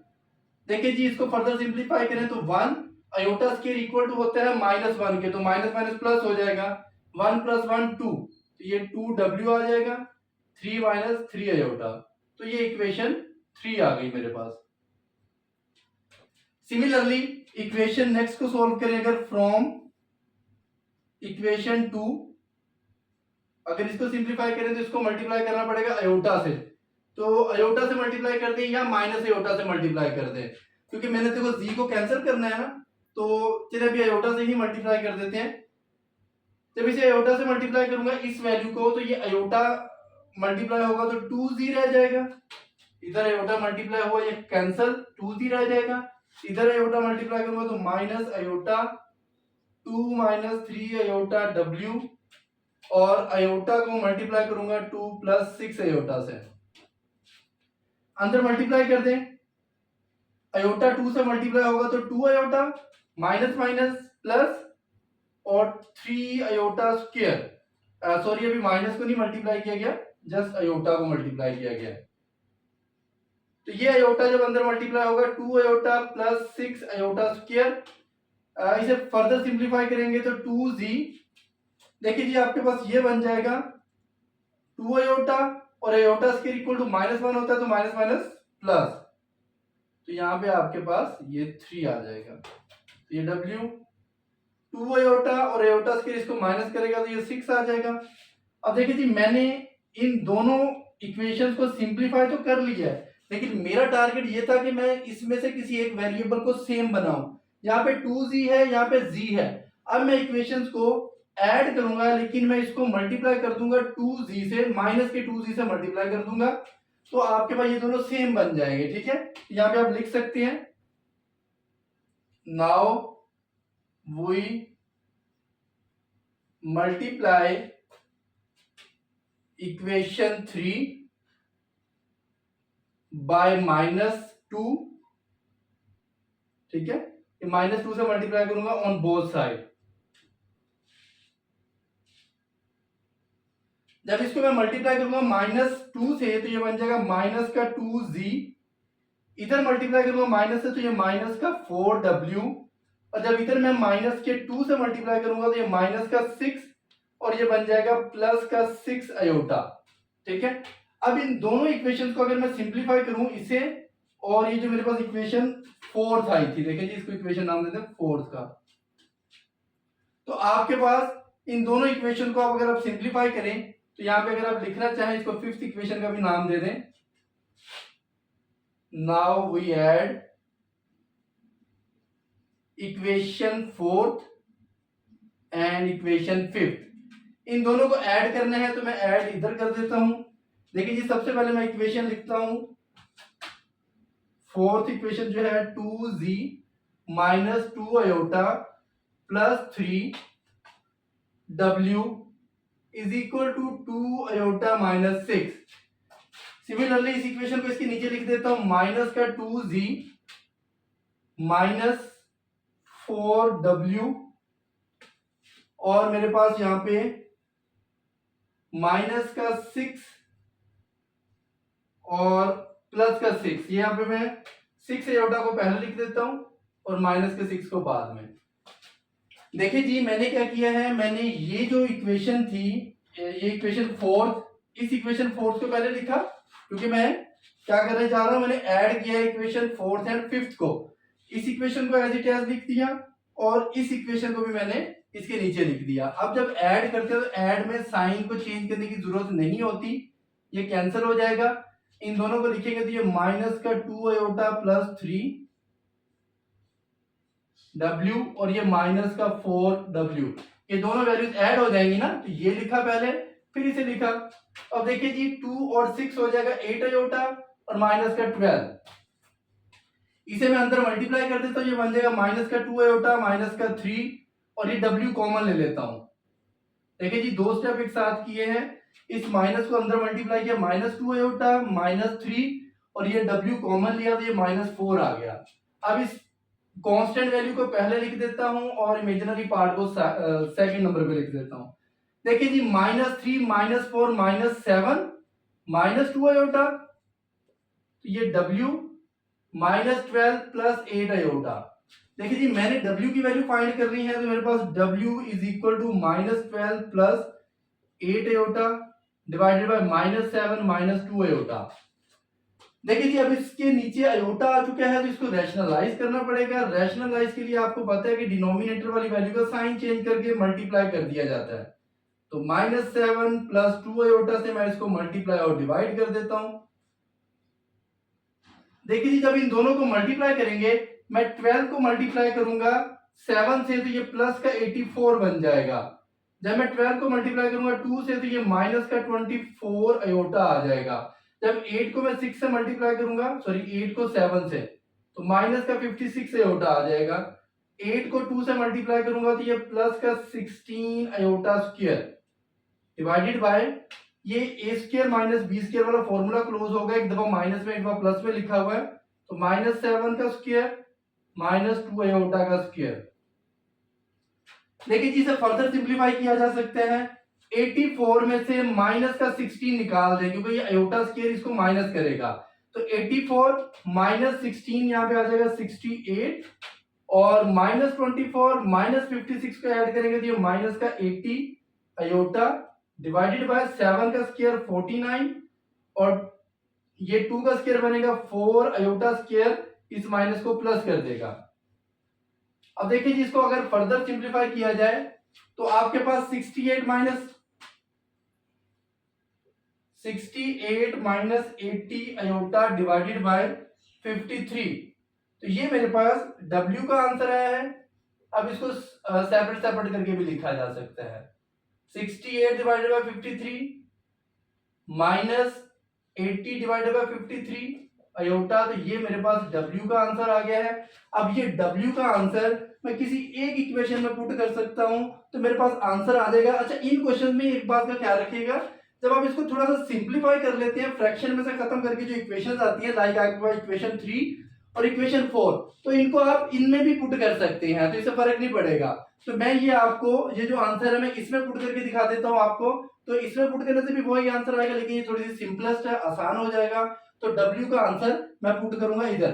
देखिए जी इसको फर्दर सिंप्लीफाई करें तो 1 अयोटा स्क्वायर इक्वल टू होता है -1 के, तो माइनस माइनस प्लस हो जाएगा, 1 प्लस 1 2, तो ये 2w आ जाएगा, 3 माइनस 3 अयोटा, तो ये इक्वेशन 3 आ गई मेरे पास। सिमिलरली इक्वेशन नेक्स्ट को सॉल्व करें अगर फ्रॉम इक्वेशन 2, अगर इसको सिंप्लीफाई करें तो इसको मल्टीप्लाई करना पड़ेगा अयोटा से, तो अयोटा से मल्टीप्लाई कर दें या माइनस अयोटा से मल्टीप्लाई कर दें, क्योंकि मैंने देखो z को कैंसिल करना है ना, तो चलिए अभी अयोटा से ही मल्टीप्लाई कर देते हैं। जब इसे अयोटा से मल्टीप्लाई करूंगा इस वैल्यू को, तो ये अयोटा मल्टीप्लाई होगा तो 2z रह जाएगा, इधर अयोटा मल्टीप्लाई हुआ ये कैंसिल 2z रह जाएगा, इधर अयोटा मल्टीप्लाई करूंगा तो minus iota 2 minus 3 iota w, और अयोटा को मल्टीप्लाई करूंगा 2 प्लस 6 अयोटा से, अंदर मल्टीप्लाई कर दें, अयोटा 2 से मल्टीप्लाई होगा तो 2 अयोटा माइनस माइनस प्लस और 3 अयोटा स्क्वायर, सॉरी अभी माइनस को नहीं मल्टीप्लाई किया गया, जस्ट अयोटा को मल्टीप्लाई किया गया। तो ये अयोटा जब अंदर मल्टीप्लाई होगा 2 अयोटा प्लस 6 अयोटा स्क्वायर, इसे फर्दर सिंप्लीफाई करेंगे तो 2z, देखिए जी आपके पास ये बन जाएगा 2 अयोटा और अयोटा स्क्वायर इक्वल टू -1 होता है तो माइनस माइनस प्लस, तो यहाँ पे आपके पास ये 3 आ जाएगा, तो ये w 2 अयोटा और अयोटा स्क्वायर इसको माइनस करेगा तो ये 6 आ जाएगा। अब देखिए जी मैंने इन दोनों इक्वेशंस को सिंप्लीफाई तो कर लिया है, लेकिन मेरा टारगेट ये था कि मैं इसमें से किसी एक वेरिएबल को सेम बनाऊं, यहाँ पे 2z है यहाँ पे z है, अब मैं इक्वेशंस को ऐड करूंगा लेकिन मैं इसको मल्टीप्लाई कर दूंगा 2z से, माइनस के 2z से मल्टीप्लाई कर दूंगा, तो आपके पास ये दोनों सेम बन जाएंगे, ठीक है। यहाँ पे आप लिख सकते हैं now we multiply equation 3 by -2, ठीक है, -2 से मल्टीप्लाई करूंगा ऑन बोथ साइड। जब इसको मैं मल्टीप्लाई करूंगा -2 से तो ये बन जाएगा माइनस का 2z, इधर मल्टीप्लाई करूंगा माइनस से तो ये माइनस का 4w, और जब इधर मैं माइनस के 2 से मल्टीप्लाई करूंगा तो ये माइनस का 6, और ये बन जाएगा प्लस का 6 अयोटा, ठीक है। अब इन दोनों इक्वेशंस को अगर मैं सिंप्लीफाई करूं इसे, और ये जो मेरे पास इक्वेशन 4th आई थी, देखिए जी इसको इक्वेशन नाम देते हैं 4th का, तो आपके पास इन दोनों इक्वेशन को आप अगर आप सिंप्लीफाई करें तो यहाँ पे अगर आप लिखना चाहें इसको 5th इक्वेशन का भी नाम दे दें, now we add equation 4th and equation 5th, इन दोनों को ऐड करना है तो मैं ऐड इधर कर देता हूं। देखिए जी सबसे पहले मैं इक्वेशन लिखता हूं, फोर्थ इक्वेशन जो है 2z minus 2 iota plus 3w is equal to 2 iota minus 6। Similarly इस इक्वेशन को इसके नीचे लिख देता हूं, माइनस का 2z माइनस 4w और मेरे पास यहां पे माइनस का 6 और प्लस का 6। यहां पे मैं 6 आयोटा को पहले लिख देता हूं और माइनस के 6 को बाद में। देखिए जी मैंने क्या किया है, मैंने ये जो इक्वेशन थी, ये इक्वेशन फोर्थ, इस इक्वेशन फोर्थ को पहले लिखा क्योंकि मैं क्या करने जा रहा हूं, मैंने ऐड किया इक्वेशन फोर्थ एंड फिफ्थ को। इस इक्वेशन को एज इट इज लिख दिया और इस इक्वेशन को भी मैंने इसके नीचे लिख दिया। अब जब ऐड करते हो तो ऐड में साइन को चेंज करने की जरूरत नहीं होती, ये कैंसिल हो जाएगा। इन दोनों को लिखेंगे तो ये माइनस का 2 आयोटा प्लस 3w और ये माइनस का 4w, ये दोनों वैल्यूज ऐड हो जाएंगी ना, तो ये लिखा पहले फिर इसे लिखा। अब देखिए जी 2 और 6 हो जाएगा 8 आयोटा और माइनस का 12, इसे मैं अंदर मल्टीप्लाई कर देता हूं, ये बन जाएगा माइनस का 2 आयोटा माइनस का 3 और ये w कॉमन ले लेता हूं। देखिए जी दो स्टेप एक साथ किए हैं, इस माइनस को अंदर मल्टीप्लाई किया, माइनस 2 आयोटा माइनस 3 और ये w कॉमन लिया तो ये माइनस 4 आ गया। अब इस कांस्टेंट वैल्यू को पहले लिख देता हूं और इमेजिनरी पार्ट को सेकंड नंबर पे लिख देता हूं। देखिए जी minus 3 minus 4 minus 7 minus 2 iota, तो ये w माइनस 12 प्लस 8 आयोटा। देखिए जी मैंने w की वैल्यू फाइंड करनी है तो मेरे पास w is equal to minus 12 plus 8 iota divided by minus 7 minus 2 iota. देखिए जी अब इसके नीचे आयोटा आ चुका है तो इसको रैशनलाइज करना पड़ेगा। रैशनलाइज के लिए आपको पता है कि डिनोमिनेटर वाली वैल्यू का साइन चेंज करके मल्टीप्लाई कर दिया जाता है, तो माइनस 7 प्लस 2 आयोटा से मैं इसको मल्टीप्लाई और डिवाइड कर देता हूं। देखिए जी जब इन दोनों को मल्टीप्लाई करेंगे, मैं 12 को मल्टीप्लाई करूंगा 7 से तो ये प्लस का 84 बन जाएगा। जब मैं 12 को मल्टीप्लाई करूंगा 2 से तो ये माइनस का 24 आयोटा आ जाएगा। जब 8 को मैं 6 से मल्टीप्लाई करूंगा, सॉरी 8 को 7 से, तो माइनस का 56 आयोटा आ जाएगा। 8 को 2 से मल्टीप्लाई करूंगा तो ये प्लस का 16 आयोटा स्क्वायर डिवाइडेड बाय ये ए स्क्वायर माइनस बी स्क्वायर वाला फॉर्मूला क्लोज होगा, एक दफा माइनस में एक दफा प्लस में लिखा हुआ है, तो माइनस 7 का स्क्वायर माइनस 2 आयोटा का स्क्वायर। देखिए जी इसे फर्दर सिंप्लीफाई किया जा सकता है। 84 में से माइनस का 16 निकाल दें क्योंकि ये आयोटा स्क्वायर इसको माइनस करेगा, तो 84 माइनस 16 यहाँ पे आ जाएगा 68 और माइनस 24 माइनस 56 को ऐड करेंगे तो ये माइनस का 80 आयोटा डिवाइडेड बाय 7 का स्क्वायर 49 और ये 2 का स्क्वायर बनेगा 4 आयोटा स्क्वायर, इस माइनस को प्लस कर देगा। अब देखिए जी इसको अगर फर्दर सिंप्लीफाई किया जाए तो आपके पास 68 माइनस 80 आयोटा डिवाइडेड बाय 53, तो ये मेरे पास w का आंसर आया है। अब इसको सेपरेट सेपरेट करके भी लिखा जा सकता है, 68 divided by 53 minus 80 divided by 53 iota, तो ये मेरे पास w का आंसर आ गया है। अब ये w का आंसर मैं किसी एक इक्वेशन में पुट कर सकता हूं तो मेरे पास आंसर आ जाएगा। अच्छा इन क्वेश्चन में एक बात का ख्याल रखिएगा, जब आप इसको थोड़ा सा सिंप्लीफाई कर लेते हैं फ्रैक्शन में से खत्म करके जो इक्वेशंस आती है लाइक आपके पास इक्वेशन 3 और इक्वेशन 4, तो इनको आप इनमें भी पुट कर सकते हैं, तो इससे फर्क नहीं पड़ेगा। तो मैं ये आपको ये जो आंसर है मैं इसमें पुट करके दिखा देता हूं आपको, तो इसमें पुट करने से भी वही आंसर आएगा, लेकिन ये थोड़ी सी सिंपलेस्ट है, आसान हो जाएगा। तो w का आंसर मैं पुट करूंगा इधर।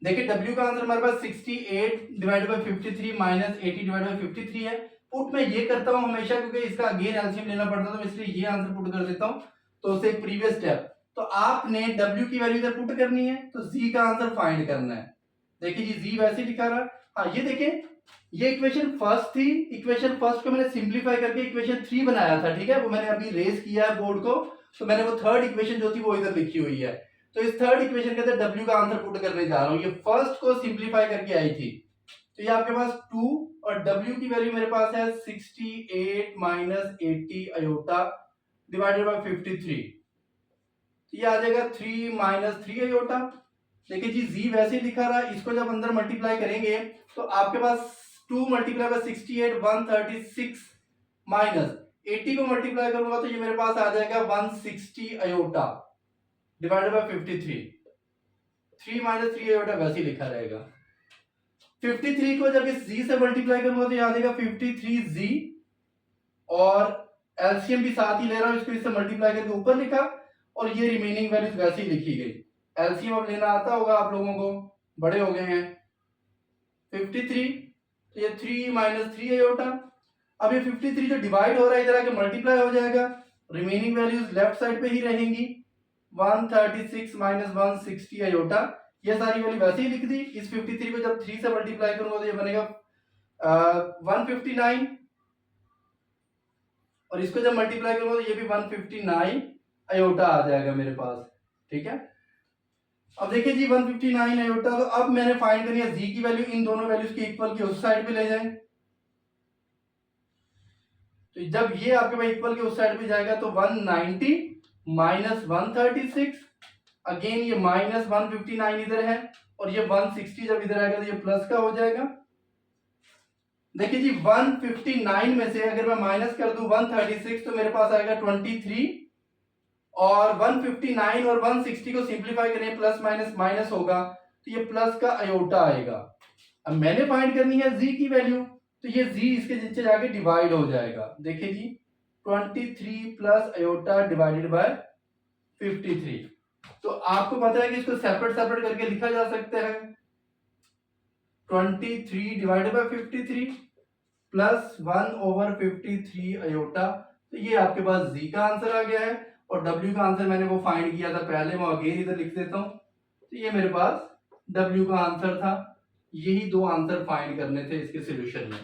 देखिए w का आंसर हमारे पास 68 divided by 53 minus 80 divided by 53 है। पुट मैं ये करता हूं हमेशा क्योंकि इसका अगेन एलसीएम लेना पड़ता है, तो इसलिए ये आंसर पुट कर देता हूं। तो उससे एक प्रीवियस स्टेप, तो आपने w की वैल्यू इधर पुट करनी है तो z का आंसर फाइंड करना है। देखिए जी z वैसे लिखा रहा। हाँ ये देखिए ये इक्वेशन फर्स्ट थी, इक्वेशन फर्स्ट को मैंने सिंप्लीफाई करके इक्वेशन 3 बनाया था, ठीक है, वो मैंने अभी रेज किया है बोर्ड को, तो मैंने वो थर्ड इक्वेशन जो थी वो इधर लिखी हुई है। तो इस थर्ड इक्वेशन के अंदर w का आंसर पुट करने जा रहा हूं। ये फर्स्ट को सिंप्लीफाई करके आई थी, तो ये आपके पास 2 और w की वैल्यू मेरे पास है 68 माइनस 80 अयोटा डिवाइडेड बाय 53। तो ये आ जाएगा 3 माइनस 3 अयोटा। देखिए जी z वैसे ही लिखा रहा है, इसको जब अंदर मल्टीप्लाई करेंगे तो आपके पास 2 मल्टीप्लाई बाय 68 136 माइनस 80 को मल्टीप्लाई करूंगा तो ये मेरे पास आ जाएगा 160 iota divided by 53। 3 minus 3 iota वैसे ही लिखा रहेगा। 53 को जब इस z से मल्टीप्लाई करूंगा तो ये आ जाएगा 53z और एलसीएम भी साथ ही ले रहा हूं, इसको इससे मल्टीप्लाई करके ऊपर लिखा और ये रिमेनिंग वैल्यूज वैसे ही लिखी गई। एलसीएम अब लेना आता होगा आप लोगों को, बड़े हो गए हैं। 53 तो ये 3 माइनस 3 अयोटा। अब ये 53 जो डिवाइड हो रहा है इधर आके मल्टीप्लाई हो जाएगा, रिमेनिंग वैल्यूज लेफ्ट साइड पे ही रहेंगी। 136 माइनस 160 अयोटा, ये सारी वैल्यू वैसे ही लिख दी। इस 53 को जब 3 से मल्टीप्लाई करूंगा तो ये बनेगा 159 और इसको जब मल्टीप्लाई करूंगा तो ये भी 159 अयोटा आ जाएगा मेरे पास। ठीक है, अब देखिए जी 159 अयोटा। तो अब मैंने फाइंड करनी है z की वैल्यू, इन दोनों वैल्यूज की इक्वल की उस साइड पे ले जाएं। तो जब ये आपके पास इक्वल के उस साइड पे जाएगा तो 190 माइनस 136, अगेन ये माइनस 159 इधर है और ये 160 जब इधर आएगा तो ये प्लस का हो जाएगा। देखिए जी 159 में से अगर मैं माइनस कर दूं 136 तो मेरे पास आएगा 23 और 159 और 160 को सिंप्लीफाई करें प्लस माइनस माइनस होगा तो ये प्लस का अयोटा आएगा। अब मैंने फाइंड करनी है z की वैल्यू, तो ये z इसके नीचे जाके डिवाइड हो जाएगा। देखिए जी 23 प्लस अयोटा डिवाइडेड बाय 53। तो आपको पता है कि इसको सेपरेट सेपरेट करके लिखा जा सकता है। 23 डिवाइडेड बाय 53 प्लस 1/53 अयोटा। तो ये आपके पास z का आंसर आ गया है और w का आंसर मैंने वो फाइंड किया था पहले, मैं अगेन इधर लिख देता हूं। तो ये मेरे पास w का आंसर था। यही दो आंसर फाइंड करने थे इसके सॉल्यूशन में।